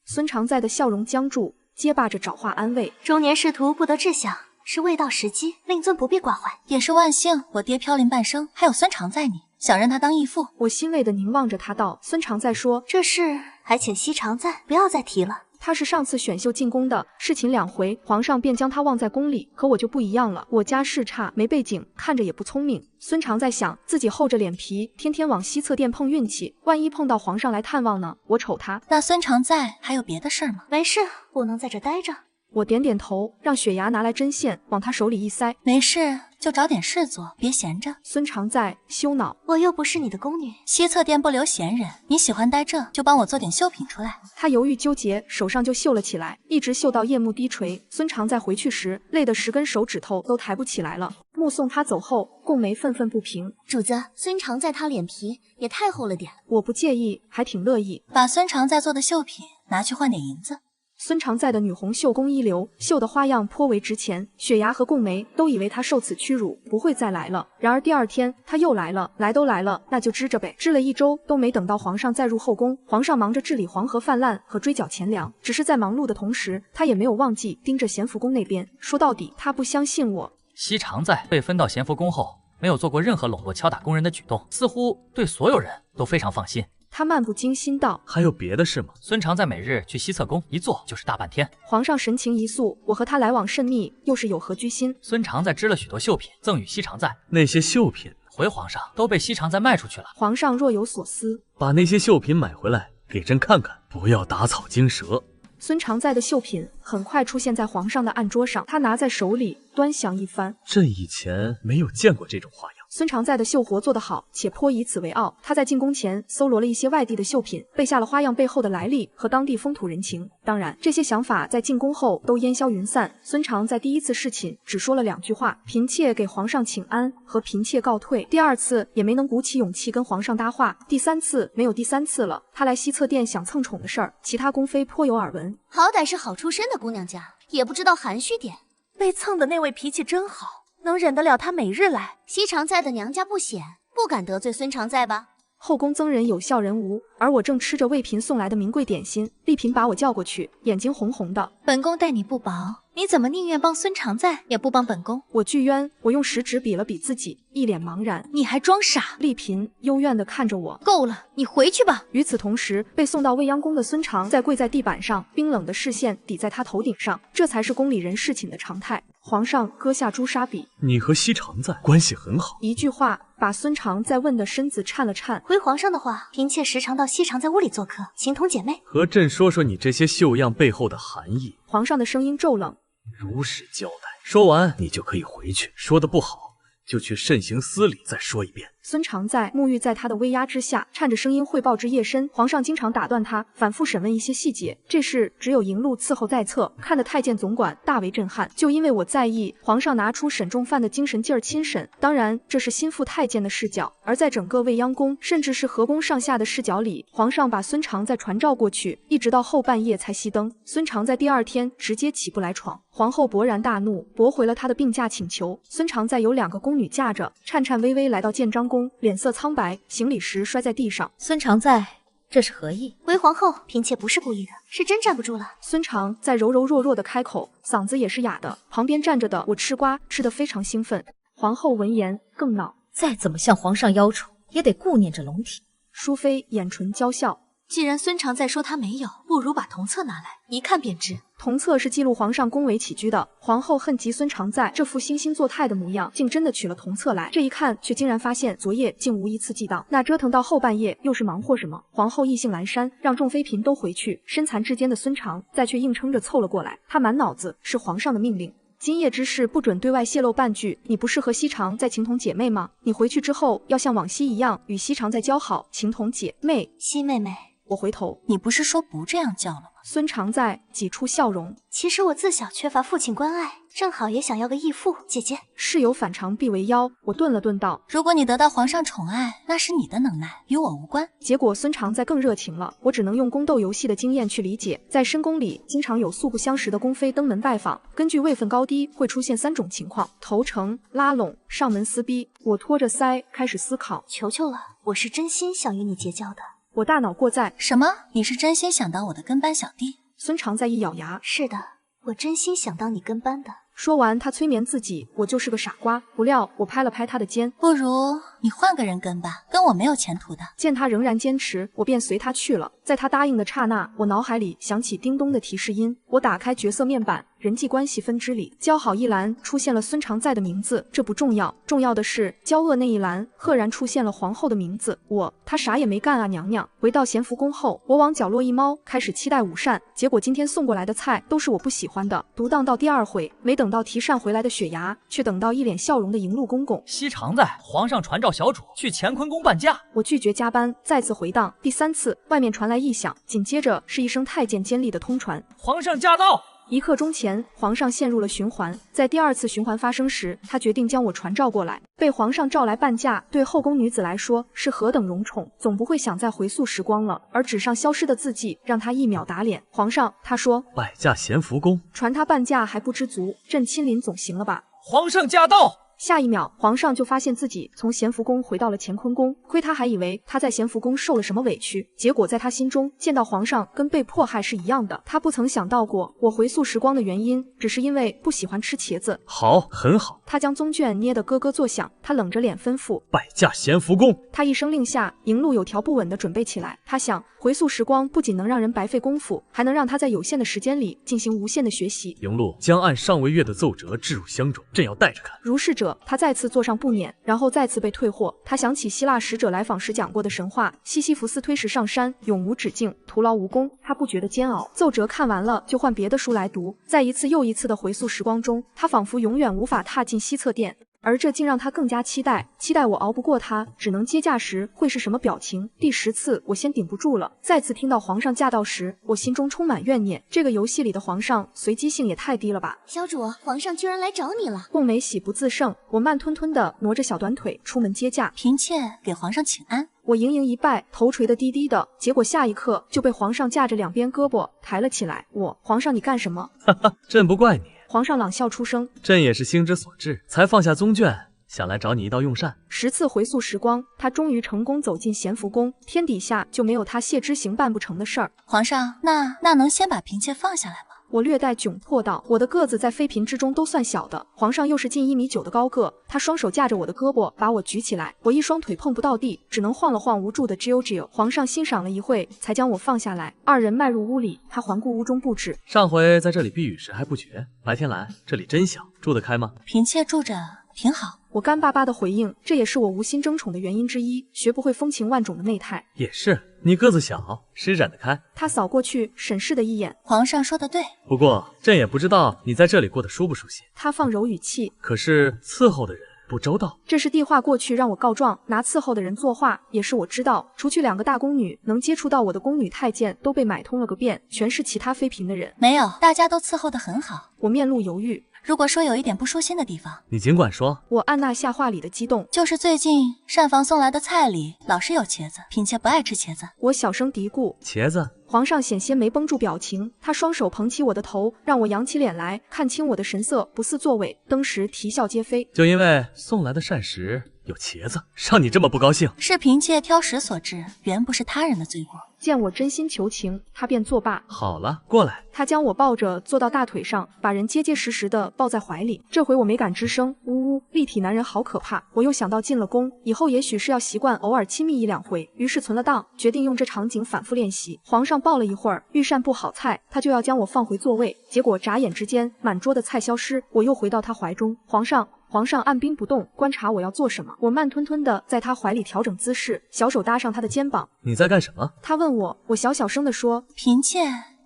孙常在的笑容僵住，结巴着找话安慰。中年仕途不得志向，是未到时机，令尊不必挂怀。也是万幸，我爹飘零半生，还有孙常在你，想认他当义父。我欣慰地凝望着他道：孙常在说，这事还请西常在不要再提了。他是上次选秀进宫的，侍寝2回，皇上便将他忘在宫里。可我就不一样了，我家世差，没背景，看着也不聪明。孙常在想，自己厚着脸皮，天天往西侧殿碰运气，万一碰到皇上来探望呢？我瞅他。那孙常在还有别的事儿吗？没事，不能在这待着。我点点头，让雪牙拿来针线，往他手里一塞。没事，就找点事做，别闲着。孙常在羞恼，我又不是你的宫女。西侧殿不留闲人，你喜欢待这，就帮我做点绣品出来。他犹豫纠结，手上就绣了起来，一直绣到夜幕低垂。孙常在回去时，累得10根手指头都抬不起来了。目送他走后，共眉愤愤不平。主子，孙常在他脸皮也太厚了点。我不介意，还挺乐意。把孙常在做的绣品拿去换点银子。孙常在的女红绣工一流，绣的花样颇为值钱。雪牙和共眉都以为他受此屈辱，不会再来了。然而第2天他又来了，来都来了，那就支着呗。支了1周都没等到皇上再入后宫，皇上忙着治理黄河泛滥和追缴钱粮，只是在忙碌的同时，他也没有忘记盯着咸福宫那边。说到底，他不相信我。西常在被分到咸福宫后，没有做过任何笼络敲打宫人的举动，似乎对所有人都非常放心。他漫不经心道：还有别的事吗？孙常在每日去西侧宫一坐就是大半天。皇上神情一肃，我和他来往甚密，又是有何居心？孙常在织了许多绣品赠与西常在，那些绣品回皇上都被西常在卖出去了。皇上若有所思，把那些绣品买回来给朕看看，不要打草惊蛇。孙常在的绣品很快出现在皇上的案桌上，他拿在手里端详一番。朕以前没有见过这种花样。孙常在的绣活做得好，且颇以此为傲。他在进宫前搜罗了一些外地的绣品，背下了花样背后的来历和当地风土人情。当然，这些想法在进宫后都烟消云散。孙常在第1次侍寝只说了2句话：嫔妾给皇上请安和嫔妾告退。第2次也没能鼓起勇气跟皇上搭话。第3次没有第3次了。他来西侧殿想蹭宠的事儿，其他宫妃颇有耳闻。好歹是好出身的姑娘家，也不知道含蓄点。被蹭的那位脾气真好，能忍得了他每日来。西常在的娘家不显，不敢得罪孙常在吧？后宫僧人有笑人无，而我正吃着魏嫔送来的名贵点心，丽嫔把我叫过去，眼睛红红的。本宫待你不薄，你怎么宁愿帮孙常在，也不帮本宫？我拒冤，我用食指比了比自己，一脸茫然。你还装傻？丽嫔幽怨地看着我。够了，你回去吧。与此同时，被送到未央宫的孙常在跪在地板上，冰冷的视线抵在他头顶上，这才是宫里人侍寝的常态。皇上割下朱砂笔，你和西常在关系很好。一句话把孙常在问的身子颤了颤。回皇上的话，嫔妾时常到西常在屋里做客，情同姐妹。和朕说说你这些绣样背后的含义。皇上的声音骤冷，如实交代。说完你就可以回去，说的不好就去慎刑司里再说一遍。孙常在沐浴在他的威压之下，颤着声音汇报至夜深。皇上经常打断他，反复审问一些细节。这事只有迎禄伺候在侧，看得太监总管大为震撼。就因为我在意，皇上拿出审重犯的精神劲儿亲审。当然，这是心腹太监的视角，而在整个未央宫，甚至是河宫上下的视角里，皇上把孙常在传召过去，一直到后半夜才熄灯。孙常在第2天直接起不来床。皇后勃然大怒，驳回了他的病假请求。孙常在有2个宫女架着，颤颤巍巍来到建章宫，脸色苍白，行礼时摔在地上。孙常在，这是何意？回皇后，嫔妾不是故意的，是真站不住了。孙常在柔柔弱弱的开口，嗓子也是哑的。旁边站着的我吃瓜吃得非常兴奋。皇后闻言更恼，再怎么向皇上邀宠，也得顾念着龙体。淑妃眼唇娇笑。既然孙常在说他没有，不如把铜册拿来，一看便知。铜册是记录皇上宫闱起居的。皇后恨极孙常在这副惺惺作态的模样，竟真的取了铜册来。这一看，却竟然发现昨夜竟无一次记当。那折腾到后半夜，又是忙活什么？皇后意兴阑珊，让众妃嫔都回去。身残志坚的孙常在却硬撑着凑了过来。他满脑子是皇上的命令。今夜之事不准对外泄露半句。你不是和西常在情同姐妹吗？你回去之后要像往昔一样与西常在交好，情同姐妹。西妹妹，我回头，你不是说不这样叫了吗？孙常在挤出笑容。其实我自小缺乏父亲关爱，正好也想要个义父。姐姐，事有反常必为妖。我顿了顿道，如果你得到皇上宠爱，那是你的能耐，与我无关。结果孙常在更热情了，我只能用宫斗游戏的经验去理解，在深宫里经常有素不相识的宫妃登门拜访，根据位分高低会出现3种情况：投诚、拉拢、上门撕逼。我托着腮开始思考，求求了，我是真心想与你结交的。我大脑过载，什么？你是真心想当我的跟班小弟？孙常在一咬牙，是的，我真心想当你跟班的。说完，他催眠自己，我就是个傻瓜。不料我拍了拍他的肩，不如你换个人跟吧，跟我没有前途的。见他仍然坚持，我便随他去了。在他答应的刹那，我脑海里响起叮咚的提示音。我打开角色面板，人际关系分支里，交好一栏出现了孙常在的名字，这不重要，重要的是交恶那一栏赫然出现了皇后的名字。他啥也没干啊，娘娘。回到咸福宫后，我往角落一猫，开始期待午膳。结果今天送过来的菜都是我不喜欢的。独当到第2回，没等到提膳回来的雪牙，却等到一脸笑容的迎禄公公。西常在，皇上传召小主去乾坤宫伴驾。我拒绝加班，再次回荡。第3次，外面传来异响，紧接着是一声太监尖利的通传：皇上驾到。1刻钟前，皇上陷入了循环。在第2次循环发生时，他决定将我传召过来。被皇上召来伴驾，对后宫女子来说是何等荣宠，总不会想再回溯时光了。而纸上消失的字迹让他一秒打脸。皇上，他说摆驾咸福宫，传他伴驾还不知足，朕亲临总行了吧？皇上驾到。下一秒，皇上就发现自己从咸福宫回到了乾坤宫，亏他还以为他在咸福宫受了什么委屈，结果在他心中见到皇上跟被迫害是一样的。他不曾想到过我回溯时光的原因，只是因为不喜欢吃茄子。好，很好。他将宗卷捏得咯咯作响，他冷着脸吩咐：摆驾咸福宫。他一声令下，迎路有条不紊地准备起来。他想，回溯时光不仅能让人白费功夫，还能让他在有限的时间里进行无限的学习。迎路将按上位月的奏折置入箱中，朕要带着看。如是者，他再次坐上步辇，然后再次被退货。他想起希腊使者来访时讲过的神话：西西弗斯推石上山，永无止境，徒劳无功。他不觉得煎熬。奏折看完了，就换别的书来读。在一次又一次的回溯时光中，他仿佛永远无法踏进西侧殿。而这竟让他更加期待我熬不过他，只能接驾时会是什么表情。第10次，我先顶不住了。再次听到皇上驾到时，我心中充满怨念。这个游戏里的皇上随机性也太低了吧！小主，皇上居然来找你了。凤梅喜不自胜，我慢吞吞地挪着小短腿出门接驾。嫔妾给皇上请安。我盈盈一拜，头垂得低低的，结果下一刻就被皇上架着2边胳膊抬了起来。皇上你干什么？哈哈，朕不怪你。皇上冷笑出声，朕也是心之所至，才放下宗卷，想来找你一道用膳。10次回溯时光，他终于成功走进咸福宫，天底下就没有他谢之行办不成的事儿。皇上，那能先把嫔妾放下来吗？我略带窘迫道，我的个子在妃嫔之中都算小的，皇上又是近1.9米的高个，他双手架着我的胳膊把我举起来，我一双腿碰不到地，只能晃了晃无助的啾啾。皇上欣赏了一会，才将我放下来。2人迈入屋里，他环顾屋中布置。上回在这里避雨时还不觉，白天来这里真香，住得开吗？嫔妾住着挺好。我干巴巴的回应，这也是我无心争宠的原因之一，学不会风情万种的媚态。也是，你个子小，施展得开。他扫过去，审视的一眼。皇上说的对，不过朕也不知道你在这里过得舒不舒心。他放柔语气，可是伺候的人不周到。这是递话过去让我告状，拿伺候的人作画，也是我知道，除去2个大宫女，能接触到我的宫女太监都被买通了个遍，全是其他妃嫔的人。没有，大家都伺候得很好。我面露犹豫。如果说有一点不舒心的地方，你尽管说。我按捺下话里的激动，就是最近膳房送来的菜里老是有茄子，嫔妾不爱吃茄子。我小声嘀咕，茄子。皇上险些没绷住表情，他双手捧起我的头，让我扬起脸来，看清我的神色不似作伪，当时啼笑皆非。就因为送来的膳食有茄子，让你这么不高兴？是嫔妾挑食所致，原不是他人的罪过。见我真心求情，他便作罢。好了，过来。他将我抱着坐到大腿上，把人结结实实的抱在怀里。这回我没敢吱声，呜呜，立体男人好可怕。我又想到进了宫以后，也许是要习惯偶尔亲密1-2回，于是存了档，决定用这场景反复练习。皇上抱了一会儿，御膳部好菜，他就要将我放回座位，结果眨眼之间，满桌的菜消失，我又回到他怀中。皇上按兵不动，观察我要做什么。我慢吞吞的在他怀里调整姿势，小手搭上他的肩膀。你在干什么？他问我，我小小声的说，嫔妾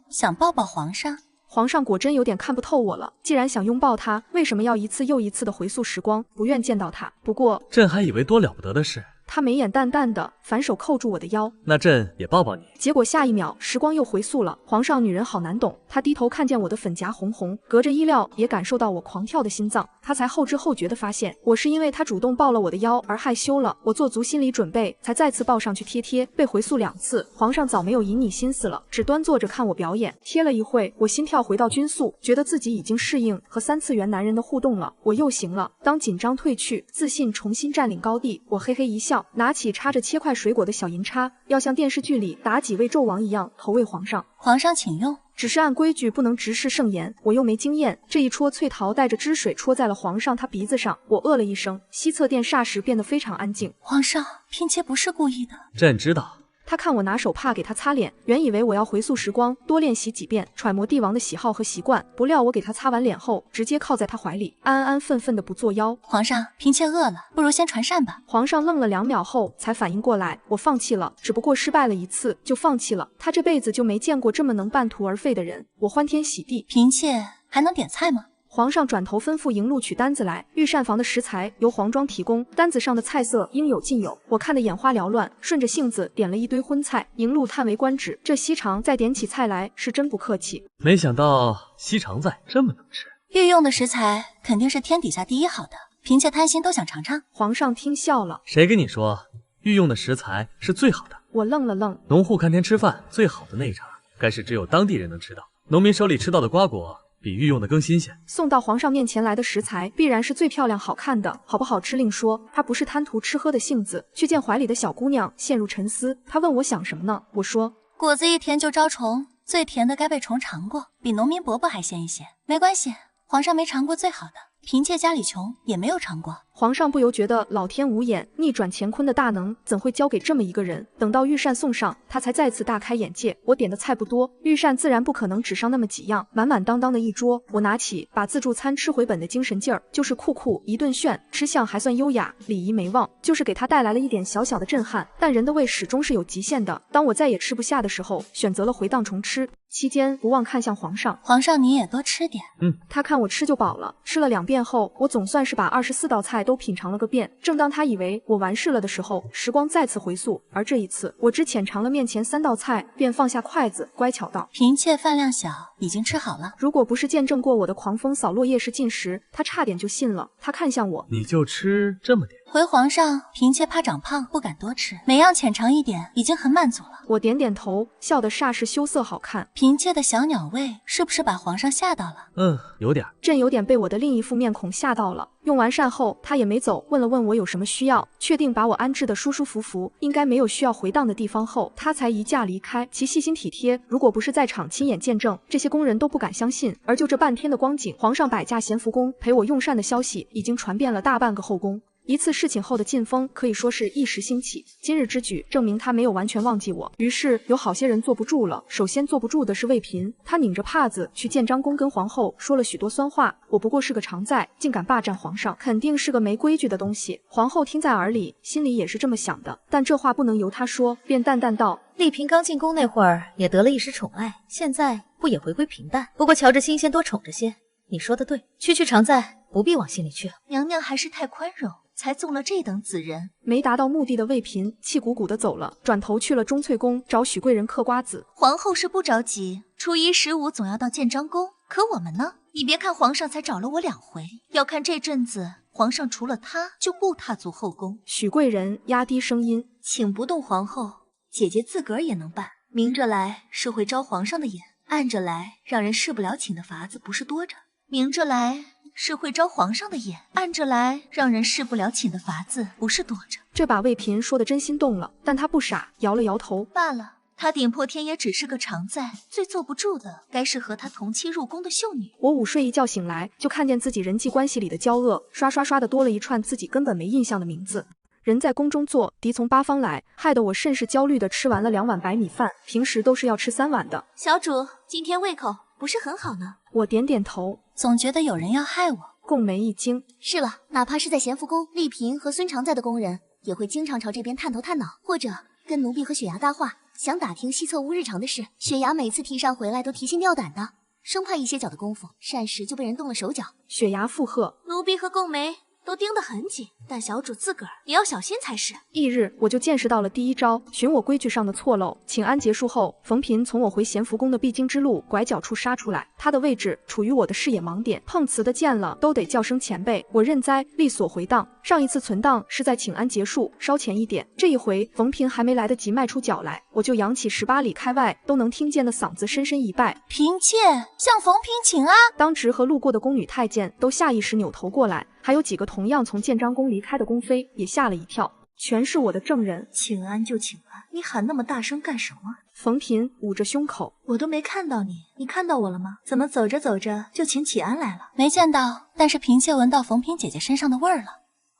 想抱抱皇上。皇上果真有点看不透我了，既然想拥抱他，为什么要一次又一次的回溯时光，不愿见到他？不过朕还以为多了不得的事，他眉眼淡淡的，反手扣住我的腰，那朕也抱抱你。结果下一秒，时光又回溯了。皇上，女人好难懂。他低头看见我的粉颊红红，隔着衣料也感受到我狂跳的心脏。他才后知后觉的发现，我是因为他主动抱了我的腰而害羞了。我做足心理准备，才再次抱上去贴贴，被回溯2次。皇上早没有引你心思了，只端坐着看我表演。贴了一会，我心跳回到均速，觉得自己已经适应和3次元男人的互动了。我又行了。当紧张褪去，自信重新占领高地，我嘿嘿一笑，拿起插着切块水果的小银叉，要像电视剧里打几位纣王一样投喂皇上。皇上请用。只是按规矩不能直视圣颜，我又没经验，这一戳翠桃带着汁水戳在了皇上他鼻子上。我了一声，西侧殿霎时变得非常安静。皇上，嫔妾不是故意的。朕知道。他看我拿手帕给他擦脸，原以为我要回溯时光，多练习几遍，揣摩帝王的喜好和习惯。不料我给他擦完脸后，直接靠在他怀里，安安分分的不作妖。皇上，嫔妾饿了，不如先传膳吧。皇上愣了2秒后才反应过来，我放弃了，只不过失败了1次就放弃了。他这辈子就没见过这么能半途而废的人。我欢天喜地，嫔妾还能点菜吗？皇上转头吩咐迎路取单子来，御膳房的食材由皇庄提供，单子上的菜色应有尽有。我看得眼花缭乱，顺着性子点了一堆荤菜。迎路叹为观止，这西肠再点起菜来是真不客气。没想到西肠菜这么能吃。御用的食材肯定是天底下第一好的，嫔妾贪心都想尝尝。皇上听笑了，谁跟你说御用的食材是最好的？我愣了愣，农户看天吃饭，最好的那一茬，该是只有当地人能吃到。农民手里吃到的瓜果比御用的更新鲜。送到皇上面前来的食材必然是最漂亮好看的，好不好吃另说。他不是贪图吃喝的性子，却见怀里的小姑娘陷入沉思。他问我想什么呢？我说果子一甜就招虫，最甜的该被虫尝过，比农民伯伯还鲜一些。没关系，皇上没尝过最好的，嫔妾家里穷也没有尝过。皇上不由觉得老天无眼，逆转乾坤的大能怎会交给这么一个人？等到御膳送上，他才再次大开眼界。我点的菜不多，御膳自然不可能只上那么几样，满满当当的一桌。我拿起把自助餐吃回本的精神劲儿，就是酷酷一顿炫，吃相还算优雅，礼仪没忘，就是给他带来了一点小小的震撼。但人的胃始终是有极限的，当我再也吃不下的时候，选择了回荡重吃。期间不忘看向皇上，皇上你也多吃点。他看我吃就饱了，吃了2遍后，我总算是把24道菜都品尝了个遍。正当他以为我完事了的时候，时光再次回溯，而这一次，我只浅尝了面前3道菜，便放下筷子，乖巧道：“嫔妾饭量小，已经吃好了。”如果不是见证过我的狂风扫落叶式进食，他差点就信了。他看向我：“你就吃这么点？”回皇上，嫔妾怕长胖，不敢多吃，每样浅尝一点，已经很满足了。我点点头，笑得煞是羞涩好看。嫔妾的小鸟胃是不是把皇上吓到了？有点。朕有点被我的另一副面孔吓到了。用完膳后，他也没走，问了问我有什么需要，确定把我安置得舒舒服服，应该没有需要回荡的地方后，他才移驾离开。其细心体贴，如果不是在场亲眼见证，这些工人都不敢相信。而就这半天的光景，皇上摆驾咸福宫陪我用膳的消息已经传遍了大半个后宫。一次侍寝后的晋风可以说是一时兴起，今日之举证明他没有完全忘记我。于是有好些人坐不住了，首先坐不住的是魏嫔，他拧着帕子去建章宫跟皇后说了许多酸话。我不过是个常在，竟敢霸占皇上，肯定是个没规矩的东西。皇后听在耳里，心里也是这么想的，但这话不能由她说，便淡淡道：“丽嫔刚进宫那会儿也得了一时宠爱，现在不也回归平淡？不过瞧着新鲜多宠着些。你说的对，区区常在，不必往心里去。娘娘还是太宽容，才纵了这等子人。”没达到目的的魏嫔气鼓鼓的走了，转头去了钟粹宫找许贵人嗑瓜子。皇后是不着急，初1、15总要到建章宫，可我们呢？你别看皇上才找了我2回，要看这阵子皇上除了他就不踏足后宫。许贵人压低声音：“请不动皇后，姐姐自个儿也能办。明着来是会招皇上的眼，暗着来让人侍不了寝的法子不是多着。明着来是会招皇上的眼，暗着来让人侍不了寝的法子不是多着。”这把魏嫔说的真心动了，但她不傻，摇了摇头：“罢了。她顶破天也只是个常在，最坐不住的该是和她同期入宫的秀女。”我午睡一觉醒来，就看见自己人际关系里的交恶，刷刷刷的多了一串自己根本没印象的名字。人在宫中坐，敌从八方来，害得我甚是焦虑的吃完了2碗白米饭，平时都是要吃3碗的。小主今天胃口不是很好呢。我点点头，总觉得有人要害我。共眉一惊：“是了，哪怕是在咸福宫，丽嫔和孙常在的宫人也会经常朝这边探头探脑，或者跟奴婢和雪芽搭话，想打听西侧屋日常的事。雪芽每次提上回来都提心吊胆的，生怕一歇脚的功夫，膳食就被人动了手脚。”雪芽附和：“奴婢和贡梅都盯得很紧，但小主自个儿也要小心才是。翌日，我就见识到了第一招寻我规矩上的错漏。请安结束后，冯嫔从我回咸福宫的必经之路拐角处杀出来，她的位置处于我的视野盲点，碰瓷的见了都得叫声前辈。我认栽，利索回档。上一次存档是在请安结束稍前一点，这一回冯嫔还没来得及迈出脚来，我就扬起18里开外都能听见的嗓子深深一拜：嫔妾向冯嫔请安。当值和路过的宫女太监都下意识扭头过来，还有几个同样从建章宫离开的宫妃也吓了一跳，全是我的证人。请安就请安，你喊那么大声干什么？冯嫔捂着胸口，我都没看到你，你看到我了吗？怎么走着走着就请启安来了？没见到，但是嫔妾闻到冯嫔姐姐身上的味儿了。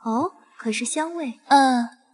哦，可是香味？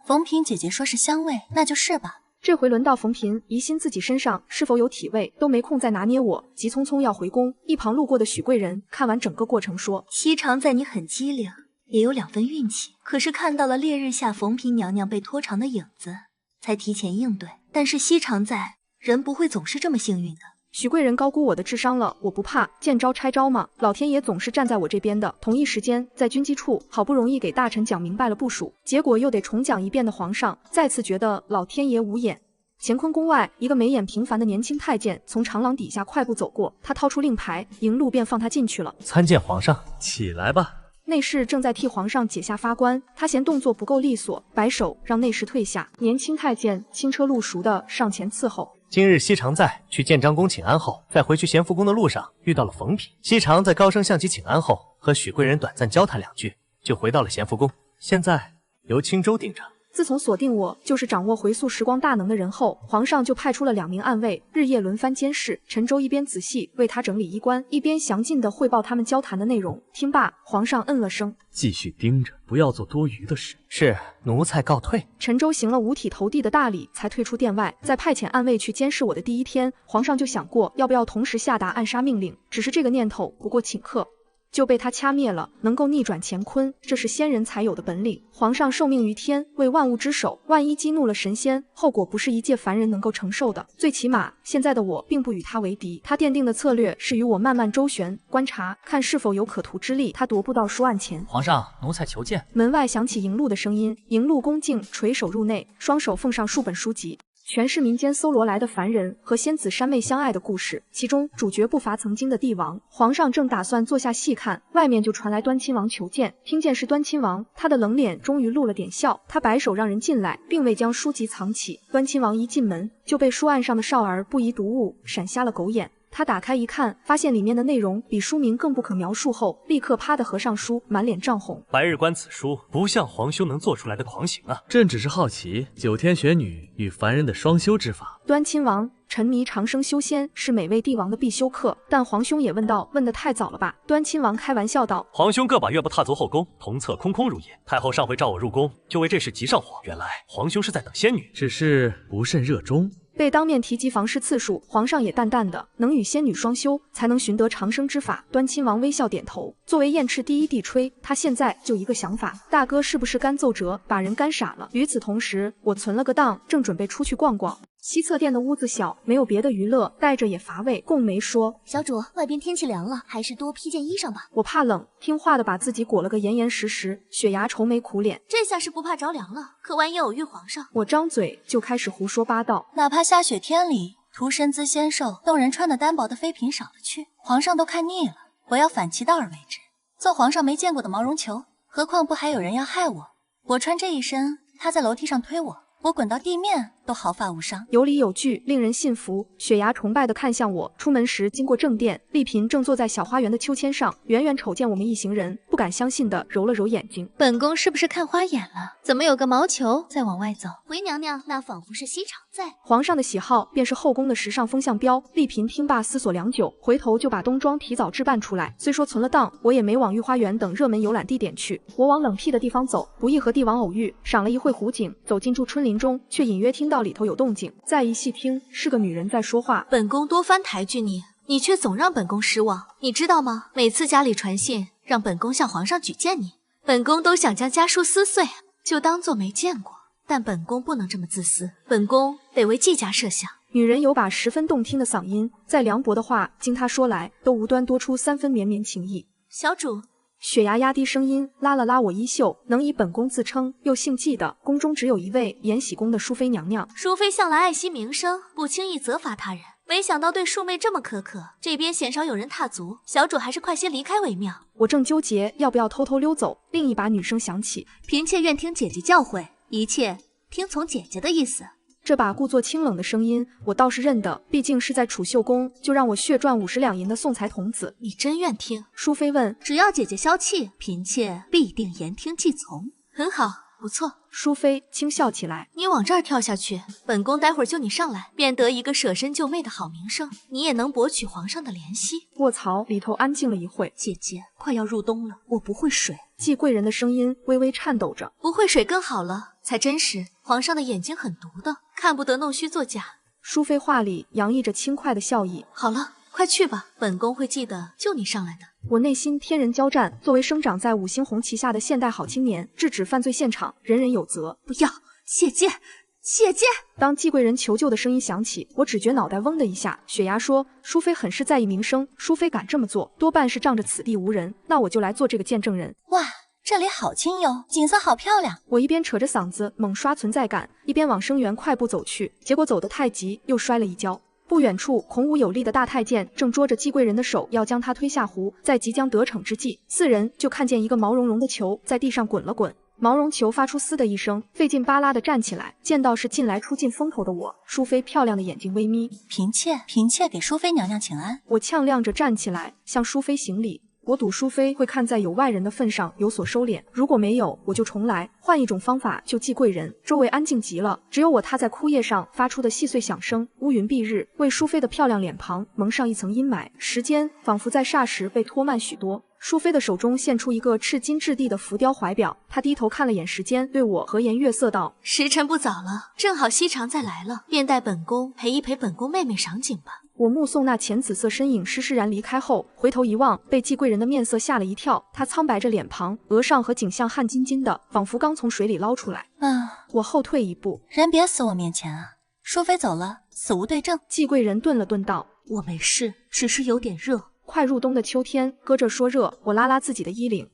冯嫔姐姐说是香味，那就是吧。这回轮到冯嫔疑心自己身上是否有体味，都没空再拿捏我，急匆匆要回宫。一旁路过的许贵人看完整个过程说：西常在你很机灵，也有2分运气，可是看到了烈日下冯嫔娘娘被拖长的影子，才提前应对。但是西常在，人不会总是这么幸运的。许贵人高估我的智商了，我不怕，见招拆招嘛，老天爷总是站在我这边的。同一时间，在军机处好不容易给大臣讲明白了部署，结果又得重讲一遍的皇上，再次觉得老天爷无眼。乾坤宫外，一个眉眼平凡的年轻太监从长廊底下快步走过，他掏出令牌，迎路便放他进去了。参见皇上，起来吧。内侍正在替皇上解下发冠，他嫌动作不够利索，摆手让内侍退下。年轻太监轻车路熟的上前伺候。今日西常在去建章宫请安后，在回去咸福宫的路上遇到了冯嫔。西常在高声向其请安后，和许贵人短暂交谈2句，就回到了咸福宫。现在由青州盯着。自从锁定我就是掌握回溯时光大能的人后，皇上就派出了2名暗卫，日夜轮番监视。陈州一边仔细为他整理衣冠，一边详尽地汇报他们交谈的内容。听罢，皇上嗯了声，继续盯着，不要做多余的事。是，奴才告退。陈州行了五体投地的大礼，才退出殿外。在派遣暗卫去监视我的第一天，皇上就想过要不要同时下达暗杀命令，只是这个念头不过顷刻就被他掐灭了。能够逆转乾坤，这是仙人才有的本领。皇上受命于天，为万物之首，万一激怒了神仙，后果不是一介凡人能够承受的。最起码现在的我并不与他为敌，他奠定的策略是与我慢慢周旋，观察看是否有可图之力。他踱步到书案前，皇上，奴才求见。门外响起迎路的声音，迎路恭敬垂手入内，双手奉上数本书籍，全是民间搜罗来的凡人和仙子山妹相爱的故事，其中主角不乏曾经的帝王。皇上正打算坐下细看，外面就传来端亲王求见。听见是端亲王，他的冷脸终于露了点笑，他摆手让人进来，并未将书籍藏起。端亲王一进门就被书案上的少儿不宜读物闪瞎了狗眼。他打开一看，发现里面的内容比书名更不可描述后，立刻啪的合上书，满脸涨红。白日观此书，不像皇兄能做出来的狂行啊！朕只是好奇九天玄女与凡人的双修之法。端亲王，沉迷长生修仙是每位帝王的必修课，但皇兄也问道，问得太早了吧？端亲王开玩笑道，皇兄个把月不踏足后宫，同策空空如也。太后上回召我入宫，就为这事急上火。原来皇兄是在等仙女，只是不甚热衷。被当面提及房事次数，皇上也淡淡的，能与仙女双修，才能寻得长生之法。端亲王微笑点头。作为燕赤第一帝吹，他现在就一个想法，大哥是不是干奏折，把人干傻了？与此同时，我存了个档，正准备出去逛逛。西侧殿的屋子小，没有别的娱乐，待着也乏味。贡梅说，小主，外边天气凉了，还是多披件衣裳吧。我怕冷，听话的把自己裹了个严严实实。雪牙愁眉苦脸，这下是不怕着凉了，可万一偶遇皇上，我张嘴就开始胡说八道。哪怕下雪天里，涂身姿纤瘦，动人穿的单薄的妃嫔少了去，皇上都看腻了。我要反其道而为之，做皇上没见过的毛绒球。何况不还有人要害我？我穿这一身，他在楼梯上推我，我滚到地面都毫发无伤，有理有据，令人信服。雪牙崇拜地看向我。出门时经过正殿，丽嫔正坐在小花园的秋千上，远远瞅见我们一行人，不敢相信地揉了揉眼睛。本宫是不是看花眼了？怎么有个毛球在往外走？回娘娘，那仿佛是西常在。皇上的喜好便是后宫的时尚风向标。丽嫔听罢思索良久，回头就把冬装提早置办出来。虽说存了档，我也没往御花园等热门游览地点去，我往冷僻的地方走，不易和帝王偶遇。赏了一会湖景，走进驻春林中，却隐约听到里头有动静。再一细听，是个女人在说话。本宫多番抬举你，你却总让本宫失望。你知道吗？每次家里传信让本宫向皇上举荐你，本宫都想将家书撕碎，就当做没见过。但本宫不能这么自私，本宫得为季家设想。女人有把十分动听的嗓音，再凉薄的话，经她说来，都无端多出3分绵绵情意。小主，雪牙压低声音，拉了拉我衣袖，能以本宫自称，又姓纪的，宫中只有一位延禧宫的淑妃娘娘。淑妃向来爱惜名声，不轻易责罚他人，没想到对庶妹这么苛刻，这边鲜少有人踏足，小主还是快些离开为妙。我正纠结要不要偷偷溜走，另一把女声响起：“嫔妾愿听姐姐教诲，一切听从姐姐的意思。”这把故作清冷的声音，我倒是认得，毕竟是在储秀宫就让我血赚50两银的送财童子。你真愿听？淑妃问。只要姐姐消气，嫔妾必定言听计从。很好，不错。淑妃轻笑起来。你往这儿跳下去，本宫待会儿就你上来，便得一个舍身救妹的好名声，你也能博取皇上的怜惜。卧槽，里头安静了一会。姐姐，快要入冬了，我不会水。季贵人的声音微微颤抖着。不会水更好了，才真实。皇上的眼睛很毒的，看不得弄虚作假。淑妃话里洋溢着轻快的笑意。好了，快去吧，本宫会记得救你上来的。我内心天人交战，作为生长在五星红旗下的现代好青年，制止犯罪现场，人人有责。不要，姐姐，姐姐！当季贵人求救的声音响起，我只觉脑袋嗡的一下。雪牙说，淑妃很是在意名声，淑妃敢这么做，多半是仗着此地无人。那我就来做这个见证人。哇，这里好清幽，景色好漂亮。我一边扯着嗓子猛刷存在感，一边往生源快步走去，结果走得太急，又摔了一跤。不远处，孔武有力的大太监正捉着季贵人的手，要将他推下湖。在即将得逞之际，四人就看见一个毛茸茸的球在地上滚了滚，毛绒球发出嘶的一声，费劲巴拉的站起来。见到是近来出尽风头的我，淑妃漂亮的眼睛微眯。嫔妾给淑妃娘娘请安。我呛亮着站起来，向淑妃行礼。我赌淑妃会看在有外人的份上有所收敛，如果没有，我就重来，换一种方法救季贵人。周围安静极了，只有我踏在枯叶上发出的细碎响声，乌云蔽日，为淑妃的漂亮脸庞蒙上一层阴霾。时间仿佛在霎时被拖慢许多。淑妃的手中现出一个赤金质地的浮雕怀表，她低头看了眼时间，对我和颜悦色道：“时辰不早了，正好西长再来了，便带本宫陪一陪本宫妹妹赏景吧。”我目送那浅紫色身影施施然离开后，回头一望，被季贵人的面色吓了一跳。她苍白着脸庞，额上和颈项汗津津的，仿佛刚从水里捞出来。我后退一步，人别死我面前啊！淑妃走了，死无对证。季贵人顿了顿道：“我没事，只是有点热。”快入冬的秋天，搁这说热，我拉拉自己的衣领。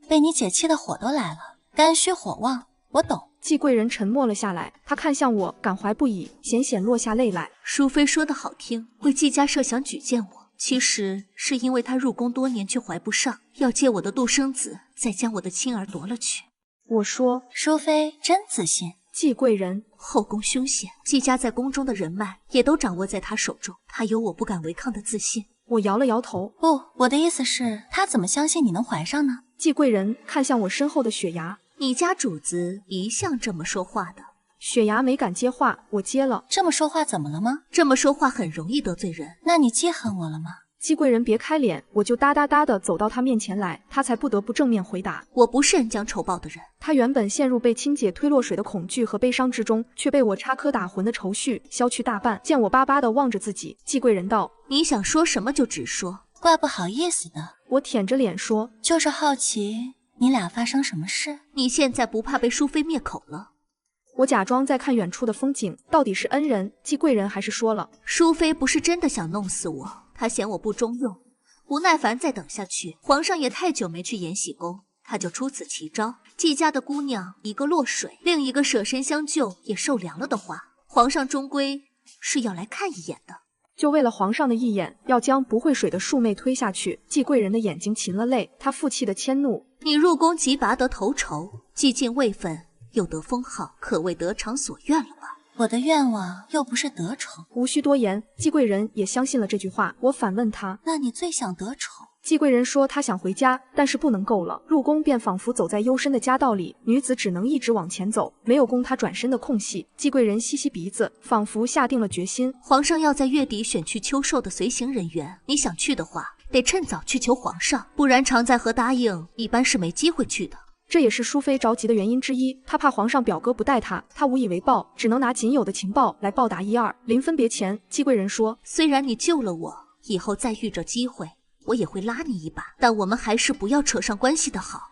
被你姐气的火都来了，肝虚火旺，我懂。季贵人沉默了下来，她看向我，感怀不已，险险落下泪来。淑妃说的好听，为季家设想举荐我，其实是因为她入宫多年却怀不上，要借我的独生子，再将我的亲儿夺了去。我说，淑妃真自信。季贵人，后宫凶险，季家在宫中的人脉也都掌握在她手中，她有我不敢违抗的自信。我摇了摇头，不，我的意思是，她怎么相信你能怀上呢？季贵人看向我身后的雪牙，你家主子一向这么说话的。雪牙没敢接话，我接了。这么说话怎么了吗？这么说话很容易得罪人。那你记恨我了吗？季贵人别开脸，我就哒哒哒的走到他面前来，他才不得不正面回答。我不是恩将仇报的人。他原本陷入被亲姐推落水的恐惧和悲伤之中，却被我插科打诨的愁绪消去大半。见我巴巴的望着自己，季贵人道：“你想说什么就直说。”怪不好意思的。我舔着脸说：“就是好奇你俩发生什么事。你现在不怕被淑妃灭口了？”我假装在看远处的风景，到底是恩人季贵人还是说了？淑妃不是真的想弄死我，她嫌我不中用，不耐烦再等下去。皇上也太久没去延禧宫，他就出此奇招。季家的姑娘一个落水，另一个舍身相救也受凉了的话，皇上终归是要来看一眼的。就为了皇上的一眼，要将不会水的庶妹推下去。季贵人的眼睛噙了泪，她负气的迁怒：“你入宫即拔得头筹，既进位分，又得封号，可谓得偿所愿了吧？”我的愿望又不是得宠。无需多言，季贵人也相信了这句话。我反问他：“那你最想得宠？”季贵人说他想回家，但是不能够了。入宫便仿佛走在幽深的家道里，女子只能一直往前走，没有供她转身的空隙。季贵人吸吸鼻子，仿佛下定了决心。皇上要在月底选去秋寿的随行人员，你想去的话，得趁早去求皇上，不然常在和答应，一般是没机会去的。这也是淑妃着急的原因之一，她怕皇上表哥不带她，她无以为报，只能拿仅有的情报来报答一二。临分别前，季贵人说：“虽然你救了我，以后再遇着机会，我也会拉你一把，但我们还是不要扯上关系的好。”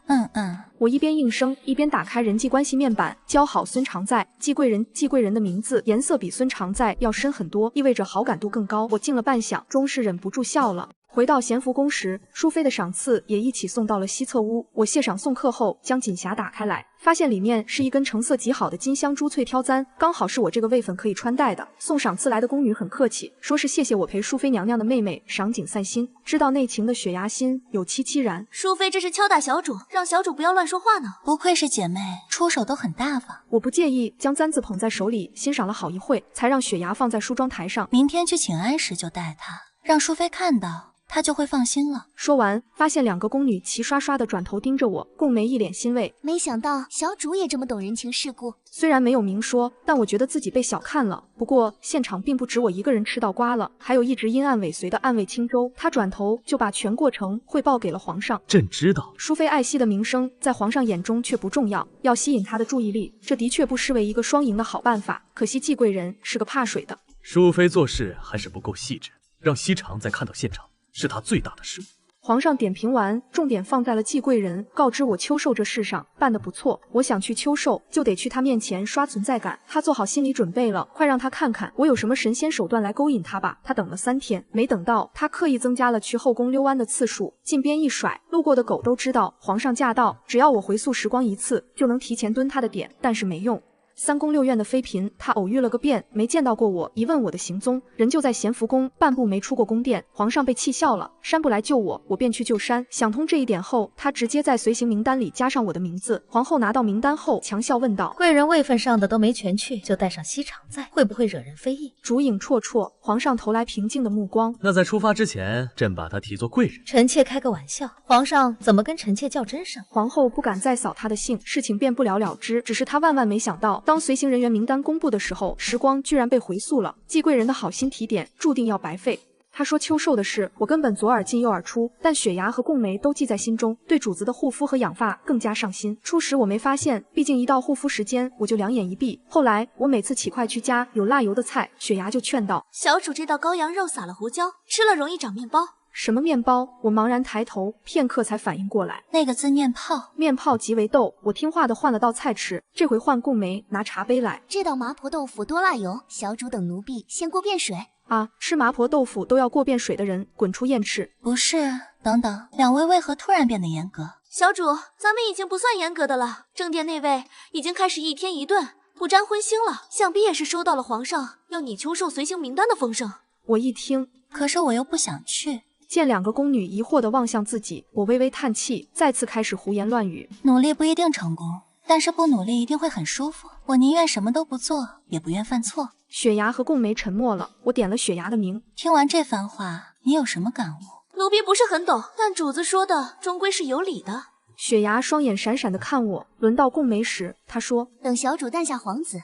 我一边应声，一边打开人际关系面板，交好孙常在。季贵人的名字颜色比孙常在要深很多，意味着好感度更高。我静了半晌，终是忍不住笑了。回到咸福宫时，淑妃的赏赐也一起送到了西侧屋。我谢赏送客后，将锦匣打开来，发现里面是一根成色极好的金镶珠翠挑簪，刚好是我这个位分可以穿戴的。送赏赐来的宫女很客气，说是谢谢我陪淑妃娘娘的妹妹赏景散心。知道内情的雪芽心有戚戚然。淑妃这是敲打小主，让小主不要乱说话呢。不愧是姐妹，出手都很大方。我不介意，将簪子捧在手里，欣赏了好一会，才让雪芽放在梳妆台上。明天去请安时就带她，让淑妃看到。她就会放心了。说完，发现2个宫女齐刷刷的转头盯着我，共梅一脸欣慰。没想到小主也这么懂人情世故。虽然没有明说，但我觉得自己被小看了。不过现场并不止我一个人吃到瓜了，还有一直阴暗尾随的暗卫青州。他转头就把全过程汇报给了皇上。朕知道，淑妃爱惜的名声在皇上眼中却不重要，要吸引他的注意力，这的确不失为一个双赢的好办法。可惜季贵人是个怕水的。淑妃做事还是不够细致，让西长再看到现场。是他最大的失误。皇上点评完，重点放在了季贵人，告知我秋寿这事上办得不错。我想去秋寿，就得去他面前刷存在感。他做好心理准备了，快让他看看我有什么神仙手段来勾引他吧。他等了3天，没等到，他刻意增加了去后宫溜弯的次数，近边一甩，路过的狗都知道皇上驾到。只要我回溯时光1次，就能提前蹲他的点，但是没用。3宫6院的妃嫔，他偶遇了个遍，没见到过我。一问我的行踪，人就在咸福宫，半步没出过宫殿。皇上被气笑了，山不来救我，我便去救山。想通这一点后，他直接在随行名单里加上我的名字。皇后拿到名单后，强笑问道：“贵人位分上的都没全去，就带上西常在，会不会惹人非议？”烛影绰绰，皇上投来平静的目光。那在出发之前，朕把他提作贵人。臣妾开个玩笑，皇上怎么跟臣妾较真上？皇后不敢再扫他的兴，事情便不了了之。只是他万万没想到，当随行人员名单公布的时候，时光居然被回溯了。季贵人的好心提点，注定要白费。他说秋寿的事，我根本左耳进右耳出，但雪芽和贡梅都记在心中，对主子的护肤和养发更加上心。初时我没发现，毕竟一到护肤时间，我就两眼一闭。后来我每次起快去夹有辣油的菜，雪芽就劝道：“小主这道羔羊肉撒了胡椒，吃了容易长面包。”什么面包？我茫然抬头，片刻才反应过来，那个字念泡，面泡即为豆。我听话的换了道菜吃，这回换贡梅拿茶杯来。这道麻婆豆腐多辣油，小主等奴婢先过遍水。啊，吃麻婆豆腐都要过遍水的人，滚出燕翅！不是，等等，两位为何突然变得严格？小主，咱们已经不算严格的了，正殿那位已经开始1天1顿不沾荤腥了，想必也是收到了皇上要你秋寿随行名单的风声。我一听，可是我又不想去。见2个宫女疑惑地望向自己，我微微叹气，再次开始胡言乱语。努力不一定成功，但是不努力一定会很舒服。我宁愿什么都不做，也不愿犯错。雪芽和贡梅沉默了，我点了雪芽的名。听完这番话，你有什么感悟？奴婢不是很懂，但主子说的终归是有理的。雪芽双眼闪闪地看我，轮到贡梅时，她说：“等小主诞下皇子，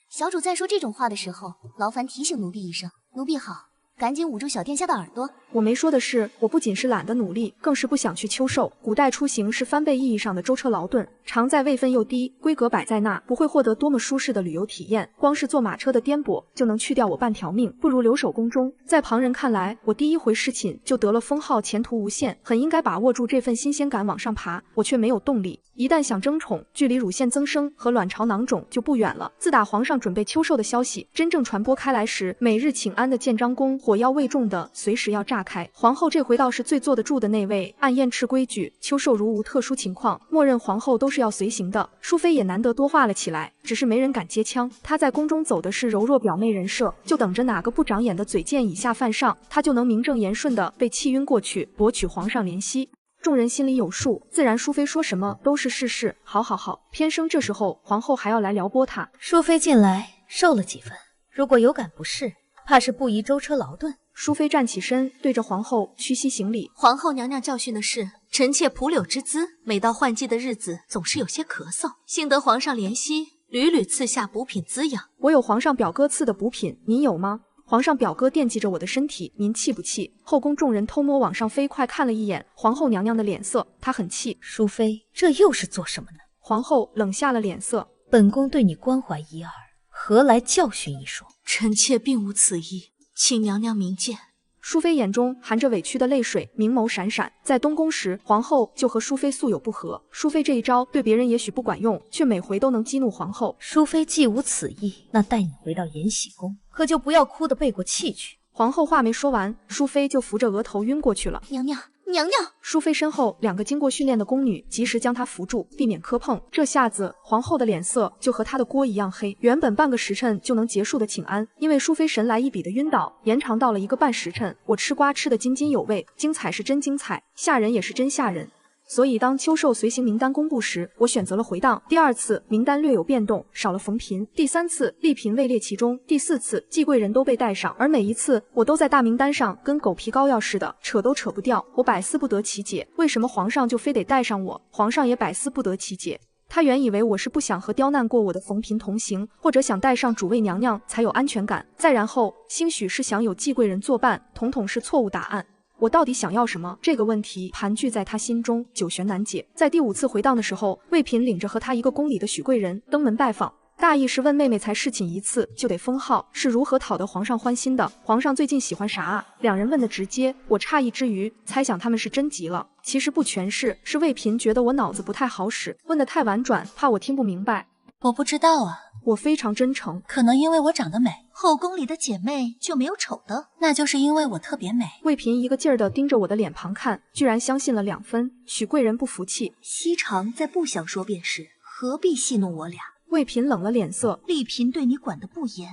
小主再说这种话的时候，劳烦提醒奴婢一声。奴婢好。”赶紧捂住小殿下的耳朵。我没说的是，我不仅是懒得努力，更是不想去秋寿。古代出行是翻倍意义上的舟车劳顿，常在位分又低，规格摆在那，不会获得多么舒适的旅游体验。光是坐马车的颠簸就能去掉我半条命，不如留守宫中。在旁人看来，我第1回侍寝就得了封号，前途无限，很应该把握住这份新鲜感往上爬。我却没有动力。一旦想争宠，距离乳腺增生和卵巢囊肿就不远了。自打皇上准备秋寿的消息真正传播开来时，每日请安的建章宫火药味重的随时要炸开。皇后这回倒是最坐得住的那位，按燕翅规矩，秋寿如无特殊情况，默认皇后都是要随行的。淑妃也难得多话了起来，只是没人敢接枪。她在宫中走的是柔弱表妹人设，就等着哪个不长眼的嘴贱以下犯上，她就能名正言顺的被气晕过去，博取皇上怜惜。众人心里有数，自然淑妃说什么都是事。好，偏生这时候皇后还要来撩拨她。淑妃近来瘦了几分，如果有感不适，怕是不宜舟车劳顿。淑妃站起身，对着皇后屈膝行礼。皇后娘娘教训的是，臣妾蒲柳之姿，每到换季的日子总是有些咳嗽，幸得皇上怜惜，屡屡赐下补品滋养。我有皇上表哥赐的补品，您有吗？皇上表哥惦记着我的身体，您气不气？后宫众人偷摸往上飞快看了一眼皇后娘娘的脸色，她很气。淑妃，这又是做什么呢？皇后冷下了脸色。本宫对你关怀一二，何来教训一说？臣妾并无此意，请娘娘明鉴。淑妃眼中含着委屈的泪水，明眸闪闪。在东宫时，皇后就和淑妃素有不和。淑妃这一招对别人也许不管用，却每回都能激怒皇后。淑妃既无此意，那带你回到延禧宫，可就不要哭得背过气去。皇后话没说完，淑妃就扶着额头晕过去了。娘娘，娘娘！淑妃身后2个经过训练的宫女及时将她扶住，避免磕碰。这下子皇后的脸色就和她的锅一样黑。原本半个时辰就能结束的请安，因为淑妃神来一笔的晕倒，延长到了1个半时辰。我吃瓜吃得津津有味，精彩是真精彩，吓人也是真吓人。所以当秋寿随行名单公布时，我选择了回档。第2次名单略有变动，少了冯嫔；第3次丽嫔位列其中；第4次季贵人都被带上，而每一次我都在大名单上跟狗皮膏药似的，扯都扯不掉。我百思不得其解，为什么皇上就非得带上我？皇上也百思不得其解。他原以为我是不想和刁难过我的冯嫔同行，或者想带上主位娘娘才有安全感，再然后兴许是想有季贵人作伴，统统是错误答案。我到底想要什么？这个问题盘踞在他心中，久悬难解。在第5次回档的时候，魏嫔领着和他1个宫里的许贵人登门拜访，大意是问妹妹才侍寝1次就得封号，是如何讨得皇上欢心的？皇上最近喜欢啥啊？2人问的直接，我诧异之余，猜想他们是真急了。其实不全是，是魏嫔觉得我脑子不太好使，问得太婉转，怕我听不明白。我不知道啊。我非常真诚，可能因为我长得美，后宫里的姐妹就没有丑的，那就是因为我特别美。魏嫔一个劲儿地盯着我的脸庞看，居然相信了2分。许贵人不服气，熹常在不想说便是，何必戏弄我俩？魏嫔冷了脸色，丽嫔对你管得不严，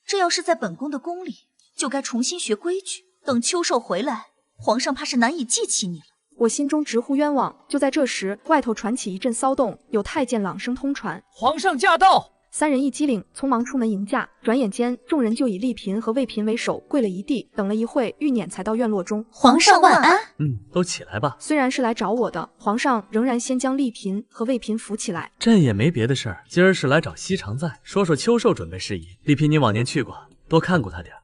这要是在本宫的宫里，就该重新学规矩。等秋寿回来，皇上怕是难以记起你了。我心中直呼冤枉。就在这时，外头传起一阵骚动，有太监朗声通传：皇上驾到！3人一机灵，匆忙出门迎驾。转眼间，众人就以丽嫔和魏嫔为首，跪了一地。等了一会，御辇才到院落中。皇上万安。都起来吧。虽然是来找我的，皇上仍然先将丽嫔和魏嫔扶起来。朕也没别的事儿，今儿是来找熹常在，说说秋寿准备事宜。丽嫔，你往年去过，多看顾他点。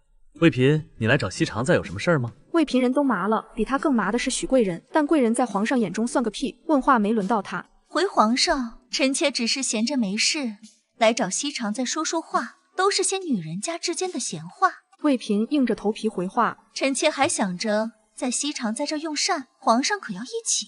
魏嫔，你来找熹常在有什么事儿吗？魏嫔人都麻了，比他更麻的是许贵人，但贵人在皇上眼中算个屁，问话没轮到他。回皇上，臣妾只是闲着没事。来找熹常再说说话，都是些女人家之间的闲话。魏嫔硬着头皮回话：臣妾还想着在熹常在这用膳，皇上可要一起。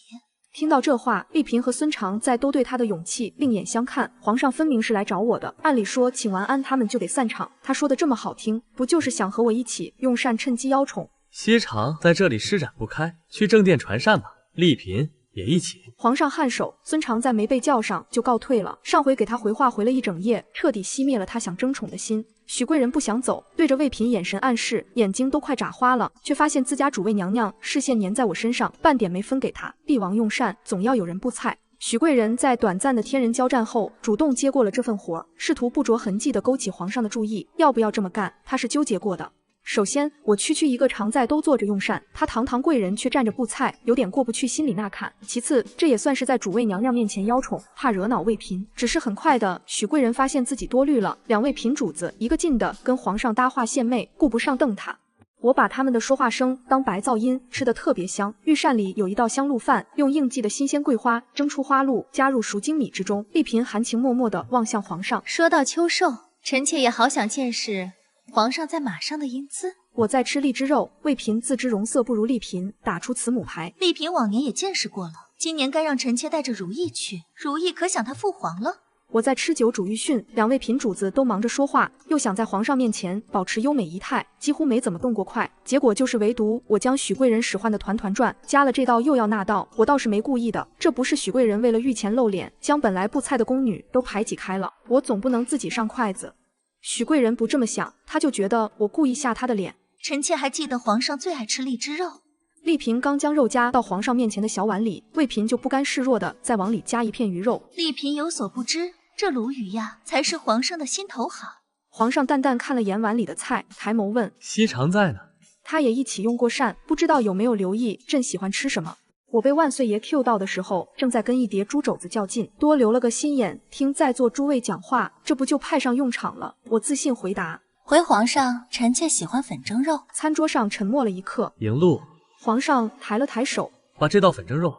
听到这话，丽嫔和孙常在都对他的勇气另眼相看。皇上分明是来找我的，按理说请完安他们就得散场。他说的这么好听，不就是想和我一起用膳，趁机邀宠？熹常在这里施展不开，去正殿传膳吧。丽嫔也一起。皇上颔首，孙常在没被叫上就告退了。上回给他回话回了一整夜，彻底熄灭了他想争宠的心。许贵人不想走，对着魏嫔眼神暗示，眼睛都快眨花了，却发现自家主位娘娘视线粘在我身上，半点没分给他。帝王用膳，总要有人布菜。许贵人在短暂的天人交战后，主动接过了这份活，试图不着痕迹地勾起皇上的注意。要不要这么干，他是纠结过的。首先，我区一个常在都坐着用膳，他堂堂贵人却站着布菜，有点过不去心里那坎。其次，这也算是在主位娘娘面前邀宠，怕惹恼魏嫔。只是很快的，许贵人发现自己多虑了，2位嫔主子一个劲的跟皇上搭话献媚，顾不上瞪他。我把他们的说话声当白噪音，吃得特别香。御膳里有一道香露饭，用应季的新鲜桂花蒸出花露，加入熟精米之中。丽嫔含情脉脉地望向皇上，说到秋寿，臣妾也好想见识皇上在马上的英姿。我在吃荔枝肉，魏嫔自知容色不如丽嫔，打出慈母牌。丽嫔往年也见识过了，今年该让臣妾带着如意去，如意可想她父皇了。我在吃酒煮御训，2位嫔主子都忙着说话，又想在皇上面前保持优美仪态，几乎没怎么动过筷。结果就是唯独我将许贵人使唤的团团转，加了这道又要那道，我倒是没故意的。这不是许贵人为了御前露脸，将本来布菜的宫女都排挤开了，我总不能自己上筷子。许贵人不这么想，他就觉得我故意下他的脸。臣妾还记得皇上最爱吃荔枝肉。丽嫔刚将肉夹到皇上面前的小碗里，魏嫔就不甘示弱的再往里加一片鱼肉。丽嫔有所不知，这鲈鱼呀，才是皇上的心头好。皇上淡淡看了眼碗里的菜，抬眸问：熹常在呢？他也一起用过膳，不知道有没有留意朕喜欢吃什么。我被万岁爷 Q 到的时候，正在跟一碟猪肘子较劲，多留了个心眼，听在座诸位讲话，这不就派上用场了。我自信回答：回皇上，臣妾喜欢粉蒸肉。餐桌上沉默了一刻，迎路。皇上抬了抬手，把这道粉蒸肉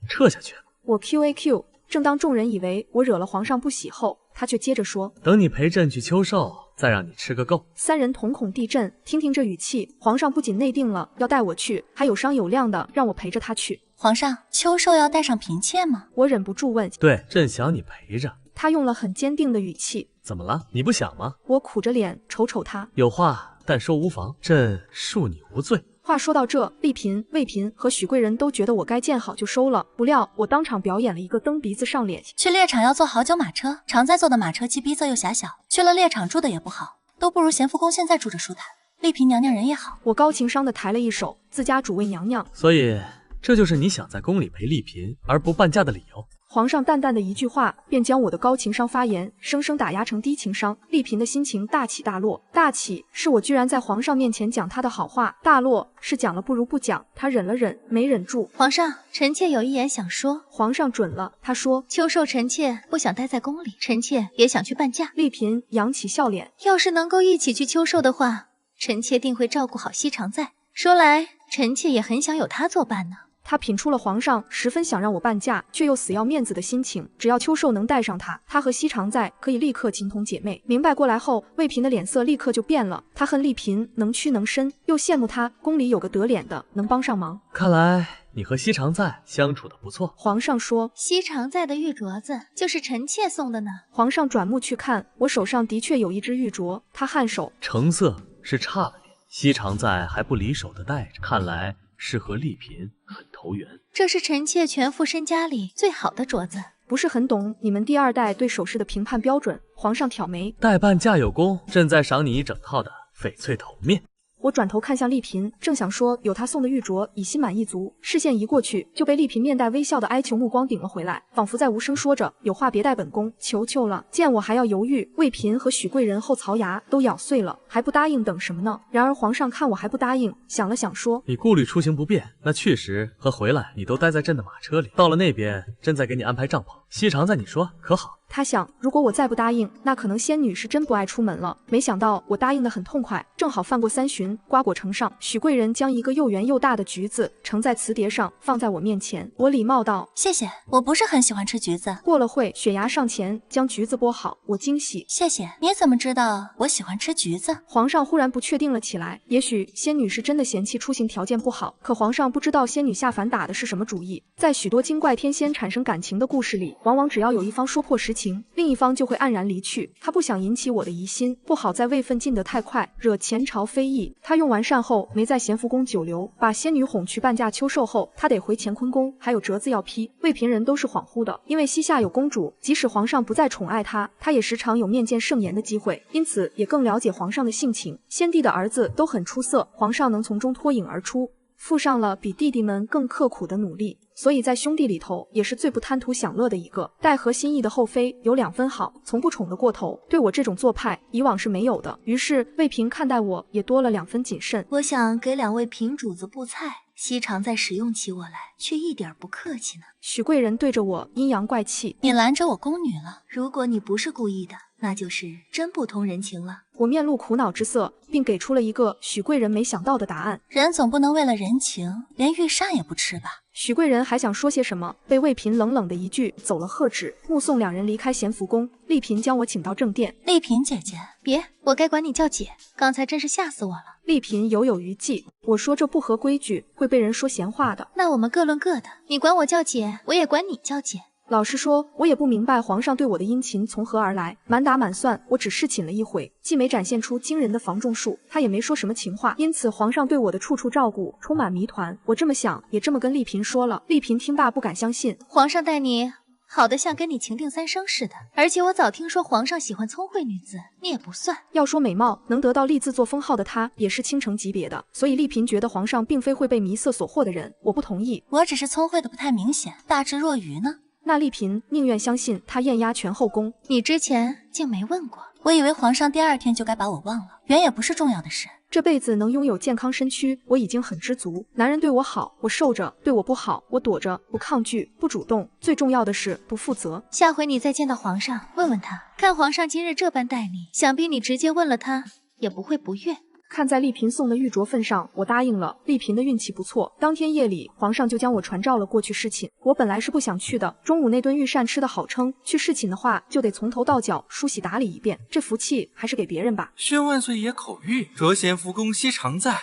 撤下去。我 QAQ。正当众人以为我惹了皇上不喜后，他却接着说：等你陪朕去秋寿，再让你吃个够。3人瞳孔地震，听听这语气，皇上不仅内定了要带我去，还有商有量的让我陪着他去。皇上，秋寿要带上嫔妾吗？我忍不住问。对，朕想你陪着。他用了很坚定的语气。怎么了？你不想吗？我苦着脸瞅瞅他。有话但说无妨，朕恕你无罪。话说到这，丽嫔、魏嫔和许贵人都觉得我该见好就收了，不料我当场表演了一个蹬鼻子上脸。去猎场要坐好久马车，常在坐的马车期逼仄又狭小，去了猎场住的也不好，都不如咸福宫现在住着舒坦。丽嫔娘娘人也好。我高情商的抬了一手，自家主位娘娘。所以这就是你想在宫里陪丽嫔而不伴驾的理由。皇上淡淡的一句话，便将我的高情商发言生生打压成低情商。丽嫔的心情大起大落，大起是我居然在皇上面前讲她的好话，大落是讲了不如不讲。她忍了忍，没忍住。皇上，臣妾有一言想说。皇上准了，他说：秋寿臣妾不想待在宫里，臣妾也想去伴驾。丽嫔扬起笑脸，要是能够一起去秋寿的话，臣妾定会照顾好西常在。说来，臣妾也很想有他作伴呢。他品出了皇上十分想让我伴驾，却又死要面子的心情。只要秋寿能带上他，他和西常在可以立刻情同姐妹。明白过来后，魏嫔的脸色立刻就变了。他恨丽嫔能屈能伸，又羡慕她宫里有个得脸的能帮上忙。看来你和西常在相处的不错。皇上说，西常在的玉镯子就是臣妾送的呢。皇上转目去看，我手上的确有一只玉镯。他颔首，成色是差了点，西常在还不离手的戴着，看来是和丽嫔很投缘。这是臣妾全副身家里最好的镯子。不是很懂你们第二代对首饰的评判标准。皇上挑眉，待伴驾有功，朕再赏你一整套的翡翠头面。我转头看向丽嫔，正想说有她送的玉镯已心满意足，视线移过去，就被丽嫔面带微笑的哀求目光顶了回来，仿佛在无声说着有话别带本宫，求求了。见我还要犹豫，魏嫔和许贵人后槽牙都咬碎了，还不答应等什么呢？然而皇上看我还不答应，想了想说，你顾虑出行不便，那去时和回来你都待在朕的马车里，到了那边朕再给你安排帐篷。西常在你说可好？他想，如果我再不答应，那可能仙女是真不爱出门了。没想到我答应得很痛快，正好饭过3巡，瓜果呈上。许贵人将一个又圆又大的橘子盛在瓷碟上，放在我面前。我礼貌道：谢谢，我不是很喜欢吃橘子。过了会，雪芽上前将橘子剥好，我惊喜：谢谢，你怎么知道我喜欢吃橘子？皇上忽然不确定了起来，也许仙女是真的嫌弃出行条件不好，可皇上不知道仙女下凡打的是什么主意。在许多精怪天仙产生感情的故事里，往往只要有一方说破实情，另一方就会黯然离去。他不想引起我的疑心，不好在位分进得太快，惹前朝非议。他用完膳后没在咸福宫久留，把仙女哄去伴驾秋寿后，他得回乾坤宫，还有折子要批。魏嫔人都是恍惚的，因为膝下有公主，即使皇上不再宠爱她，她也时常有面见圣颜的机会，因此也更了解皇上的性情。先帝的儿子都很出色，皇上能从中脱颖而出，附上了比弟弟们更刻苦的努力，所以在兄弟里头也是最不贪图享乐的一个。待合心意的后妃有2分好，从不宠得过头，对我这种做派以往是没有的。于是魏嫔看待我也多了2分谨慎。我想给2位嫔主子布菜，西常在使用起我来，却一点不客气呢。许贵人对着我阴阳怪气，你拦着我宫女了。如果你不是故意的，那就是真不通人情了。我面露苦恼之色，并给出了一个许贵人没想到的答案。人总不能为了人情，连御膳也不吃吧？许贵人还想说些什么，被魏嫔冷冷的一句走了喝止，目送2人离开咸福宫。丽嫔将我请到正殿。丽嫔姐姐，别，我该管你叫姐，刚才真是吓死我了。丽嫔犹有余悸，我说这不合规矩，会被人说闲话的。那我们各论各的，你管我叫姐，我也管你叫姐。老实说，我也不明白皇上对我的殷勤从何而来。满打满算，我只侍寝了一回，既没展现出惊人的防中术，他也没说什么情话，因此皇上对我的处处照顾充满谜团。我这么想，也这么跟丽嫔说了。丽嫔听罢不敢相信，皇上待你好的像跟你情定3生似的，而且我早听说皇上喜欢聪慧女子，你也不算。要说美貌，能得到立字作封号的她也是倾城级别的，所以丽嫔觉得皇上并非会被迷色所惑的人。我不同意，我只是聪慧的不太明显，大智若愚呢。那丽嫔宁愿相信她艳压全后宫。你之前竟没问过，我以为皇上第2天就该把我忘了，原也不是重要的事。这辈子能拥有健康身躯，我已经很知足。男人对我好，我受着；对我不好，我躲着，不抗拒，不主动。最重要的是不负责。下回你再见到皇上，问问他，看皇上今日这般待你，想必你直接问了他，也不会不悦。看在丽嫔送的玉镯份上，我答应了。丽嫔的运气不错，当天夜里皇上就将我传召了过去侍寝。我本来是不想去的，中午那顿御膳吃的好撑，去侍寝的话就得从头到脚梳洗打理一遍，这福气还是给别人吧。宣万岁爷口谕，着咸福宫西常在，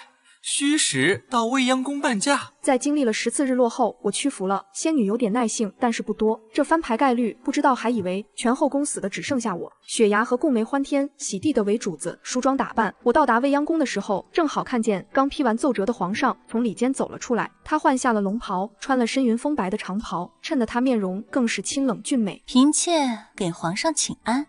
虚实到未央宫伴驾。在经历了10次日落后，我屈服了。仙女有点耐性，但是不多。这翻牌概率不知道，还以为全后宫死的只剩下我。雪崖和贡梅欢天喜地的为主子梳妆打扮。我到达未央宫的时候，正好看见刚批完奏折的皇上从里间走了出来。他换下了龙袍，穿了深云风白的长袍，衬得他面容更是清冷俊美。嫔妾给皇上请安。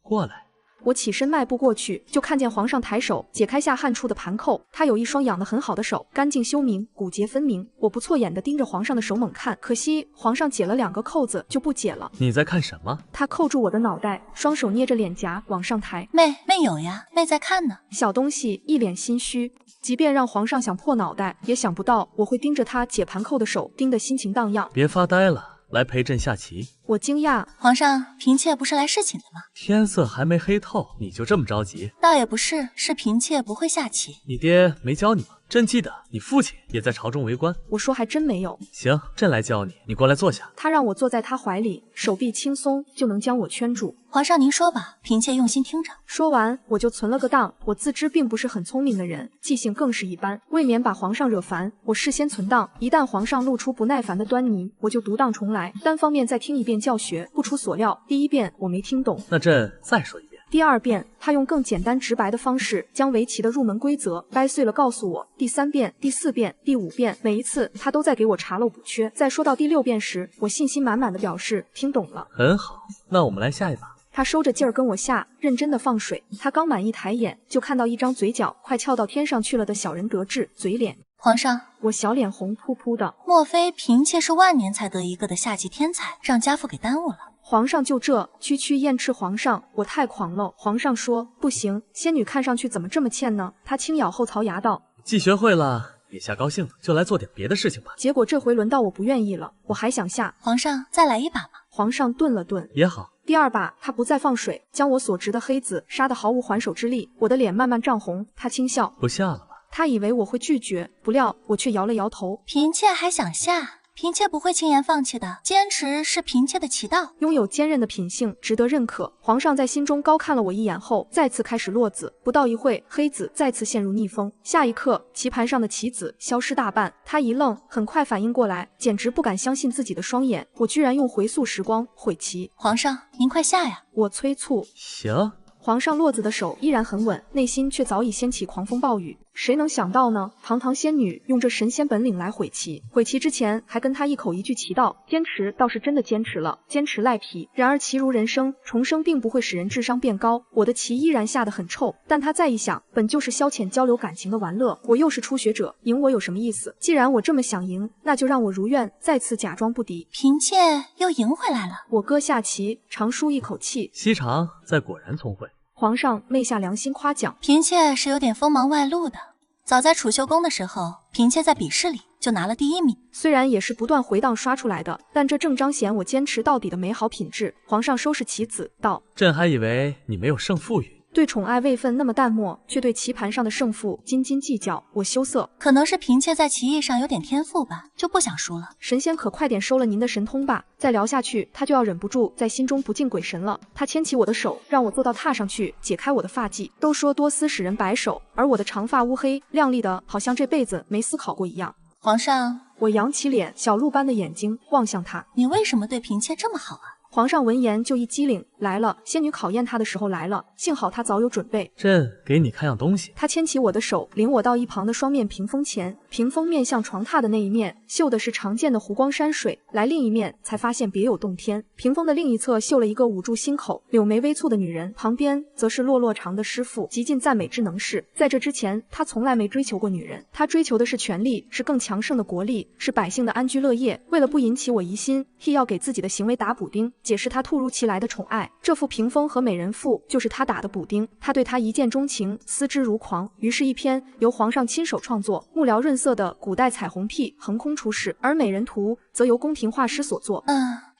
过来。我起身迈步过去，就看见皇上抬手解开下汗处的盘扣。他有一双养得很好的手，干净修明，骨节分明。我不错眼地盯着皇上的手猛看，可惜皇上解了2个扣子就不解了。你在看什么？他扣住我的脑袋，双手捏着脸颊往上抬。妹有呀，妹在看呢。小东西一脸心虚，即便让皇上想破脑袋，也想不到我会盯着他解盘扣的手盯得心情荡漾。别发呆了，来陪朕下棋。我惊讶，皇上，嫔妾不是来侍寝的吗？天色还没黑透，你就这么着急？倒也不是，是嫔妾不会下棋。你爹没教你吗？朕记得你父亲也在朝中为官。我说还真没有。行，朕来教你，你过来坐下。他让我坐在他怀里，手臂轻松就能将我圈住。皇上您说吧，嫔妾用心听着。说完我就存了个档。我自知并不是很聪明的人，记性更是一般，未免把皇上惹烦，我事先存档，一旦皇上露出不耐烦的端倪，我就读档重来，单方面再听一遍教学。不出所料，第1遍我没听懂，那朕再说一遍。第2遍，他用更简单直白的方式将围棋的入门规则掰碎了告诉我。第3遍、第4遍、第5遍，每一次他都在给我查漏补缺。在说到第6遍时，我信心满满的表示听懂了。很好，那我们来下一把。他收着劲儿跟我下，认真的放水。他刚满一抬眼，就看到一张嘴角快翘到天上去了的小人得志嘴脸。皇上，我小脸红扑扑的。莫非嫔妾是万年才得一个的下棋天才，让家父给耽误了？皇上就这，区区燕翅皇上，我太狂了。皇上说不行，仙女看上去怎么这么欠呢？他轻咬后槽牙道：既学会了，别下高兴了，就来做点别的事情吧。结果这回轮到我不愿意了，我还想下。皇上，再来一把吗？皇上顿了顿，也好。第2把他不再放水，将我所执的黑子杀得毫无还手之力。我的脸慢慢涨红，他轻笑：不下了吧？他以为我会拒绝，不料我却摇了摇头。嫔妾还想下，嫔妾不会轻言放弃的，坚持是嫔妾的棋道。拥有坚韧的品性，值得认可。皇上在心中高看了我一眼后，再次开始落子。不到一会，黑子再次陷入逆风。下一刻，棋盘上的棋子消失大半。他一愣，很快反应过来，简直不敢相信自己的双眼。我居然用回溯时光毁棋。皇上，您快下呀！我催促。行。皇上落子的手依然很稳，内心却早已掀起狂风暴雨。谁能想到呢？堂堂仙女用这神仙本领来毁棋，毁棋之前还跟他一口一句棋道，坚持倒是真的坚持了，坚持赖皮。然而棋如人生，重生并不会使人智商变高，我的棋依然下得很臭。但他再一想，本就是消遣交流感情的玩乐，我又是初学者，赢我有什么意思？既然我这么想赢，那就让我如愿，再次假装不敌。嫔妾又赢回来了。我搁下棋，长舒一口气。西厂在果然聪慧。皇上昧下良心夸奖，嫔妾是有点锋芒外露的。早在储秀宫的时候，嫔妾在比试里就拿了第1名。虽然也是不断回荡刷出来的，但这正彰显我坚持到底的美好品质。皇上收拾棋子道：朕还以为你没有胜负欲。对宠爱位分那么淡漠，却对棋盘上的胜负斤斤计较，我羞涩。可能是嫔妾在棋艺上有点天赋吧，就不想输了。神仙可快点收了您的神通吧，再聊下去他就要忍不住在心中不敬鬼神了。他牵起我的手，让我坐到榻上去，解开我的发髻。都说多思使人白首，而我的长发乌黑亮丽的，好像这辈子没思考过一样。皇上，我扬起脸，小鹿般的眼睛望向他，你为什么对嫔妾这么好啊？皇上闻言就一激灵，来了，仙女考验他的时候来了，幸好他早有准备。朕给你看样东西。他牵起我的手，领我到一旁的双面屏风前，屏风面向床榻的那一面绣的是常见的湖光山水，来另一面才发现别有洞天。屏风的另一侧绣了一个捂住心口、柳眉微蹙的女人，旁边则是落落长的师傅，极尽赞美之能事。在这之前，他从来没追求过女人，他追求的是权力，是更强盛的国力，是百姓的安居乐业。为了不引起我疑心，亦要给自己的行为打补丁，解释他突如其来的宠爱。这幅屏风和美人赋就是他打的补丁，他对他一见钟情，思之如狂。于是，一篇由皇上亲手创作、幕僚润色的古代彩虹屁横空出世，而美人图则由宫廷画师所作。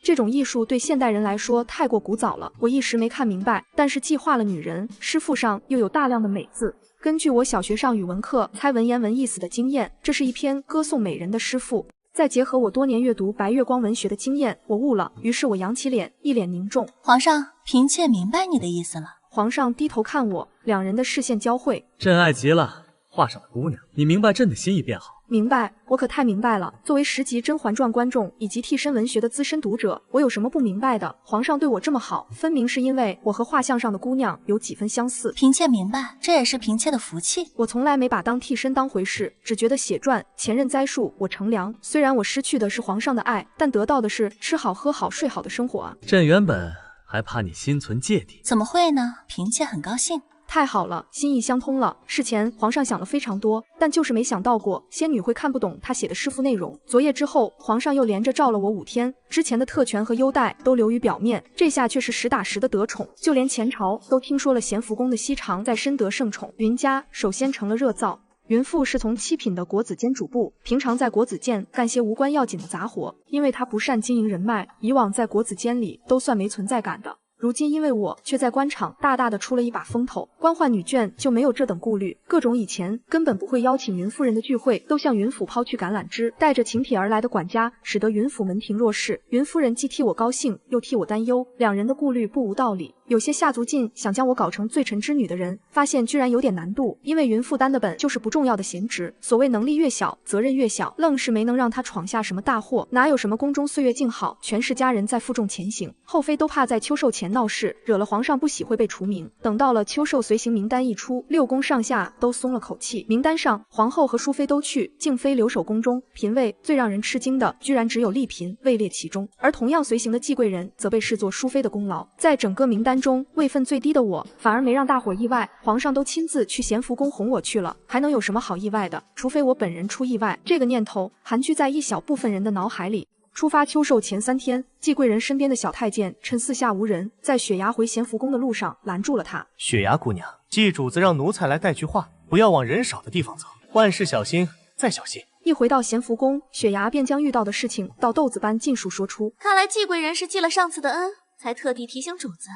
这种艺术对现代人来说太过古早了，我一时没看明白。但是既画了女人，诗赋上又有大量的美字。根据我小学上语文课猜文言文意思的经验，这是一篇歌颂美人的诗赋。再结合我多年阅读白月光文学的经验，我悟了。于是我扬起脸，一脸凝重。皇上，嫔妾明白你的意思了。皇上低头看我，两人的视线交汇。朕爱极了，画上了姑娘，你明白朕的心意便好。明白，我可太明白了。作为10集《甄嬛传》观众以及替身文学的资深读者，我有什么不明白的？皇上对我这么好，分明是因为我和画像上的姑娘有几分相似。嫔妾明白，这也是嫔妾的福气。我从来没把当替身当回事，只觉得写传前任栽树，我乘凉。虽然我失去的是皇上的爱，但得到的是吃好喝好睡好的生活啊。朕原本还怕你心存芥蒂，怎么会呢？嫔妾很高兴。太好了，心意相通了。事前皇上想了非常多，但就是没想到过仙女会看不懂他写的诗赋内容。昨夜之后，皇上又连着召了我5天，之前的特权和优待都流于表面，这下却是实打实的得宠。就连前朝都听说了咸福宫的熹常在深得圣宠，云家首先成了热灶。云父是从7品的国子监主簿，平常在国子监干些无关要紧的杂活，因为他不善经营人脉，以往在国子监里都算没存在感的。如今因为我却在官场大大的出了一把风头，官宦女眷就没有这等顾虑，各种以前根本不会邀请云夫人的聚会，都向云府抛去橄榄枝。带着请帖而来的管家，使得云府门庭若市。云夫人既替我高兴，又替我担忧，两人的顾虑不无道理。有些下足劲想将我搞成罪臣之女的人，发现居然有点难度，因为云负担的本就是不重要的闲职，所谓能力越小，责任越小，愣是没能让他闯下什么大祸。哪有什么宫中岁月静好，全是家人在负重前行，后妃都怕在秋寿前闹事，惹了皇上不喜会被除名。等到了秋寿随行名单一出，6宫上下都松了口气。名单上皇后和淑妃都去，静妃留守宫中。嫔位最让人吃惊的，居然只有丽嫔位列其中，而同样随行的季贵人则被视作淑妃的功劳。在整个名单中，位分最低的我，反而没让大伙意外，皇上都亲自去咸福宫哄我去了，还能有什么好意外的？除非我本人出意外。这个念头盘踞在一小部分人的脑海里。出发秋寿前3天，季贵人身边的小太监趁四下无人，在雪崖回咸福宫的路上拦住了他。雪崖姑娘，季主子让奴才来带句话，不要往人少的地方走，万事小心再小心。一回到咸福宫，雪崖便将遇到的事情到豆子般尽数说出。看来季贵人是记了上次的恩，才特地提醒主子。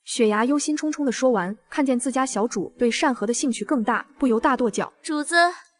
雪崖忧心忡忡地说完，看见自家小主对善和的兴趣更大，不由大跺脚。主子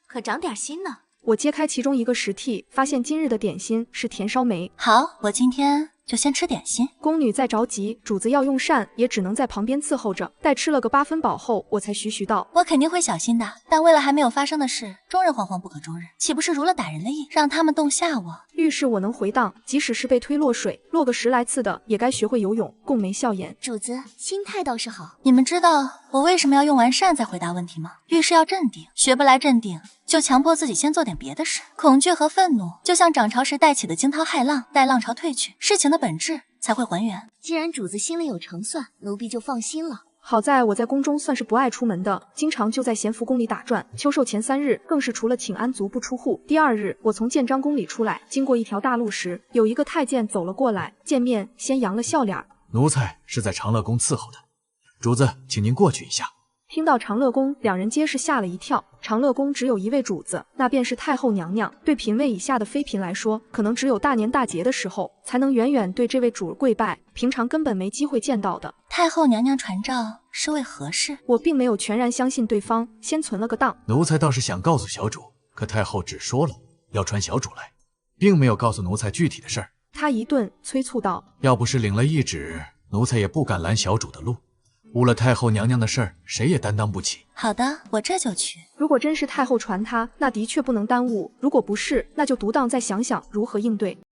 可长点心呢。我揭开其中一个食屉，发现今日的点心是甜烧梅。好，我今天就先吃点心。宫女再着急，主子要用膳，也只能在旁边伺候着。待吃了个8分饱后，我才徐徐道：我肯定会小心的，但为了还没有发生的事，终日惶惶不可终日，岂不是如了歹人的意，让他们动吓我？遇事我能回荡，即使是被推落水，落个10来次的，也该学会游泳。共眉笑言：主子心态倒是好。你们知道我为什么要用完膳再回答问题吗？遇事要镇定，学不来镇定，就强迫自己先做点别的事。恐惧和愤怒就像涨潮时带起的惊涛骇浪，待浪潮退去，事情的本质才会还原。既然主子心里有成算，奴婢就放心了。好在我在宫中算是不爱出门的，经常就在咸福宫里打转。秋寿前3日，更是除了请安族不出户。第2日，我从建章宫里出来，经过一条大路时，有一个太监走了过来，见面先扬了笑脸。奴才是在长乐宫伺候的，主子，请您过去一下。听到长乐宫，两人皆是吓了一跳。长乐宫只有一位主子，那便是太后娘娘。对嫔位以下的妃嫔来说，可能只有大年大节的时候，才能远远对这位主儿跪拜，平常根本没机会见到的。太后娘娘传召是为何事？我并没有全然相信对方，先存了个当。奴才倒是想告诉小主，可太后只说了要传小主来，并没有告诉奴才具体的事儿。他一顿催促道：要不是领了懿旨，奴才也不敢拦小主的路。误了太后娘娘的事儿，谁也担当不起。好的，我这就去。如果真是太后传他，那的确不能耽误；如果不是，那就独当再想想如何应对。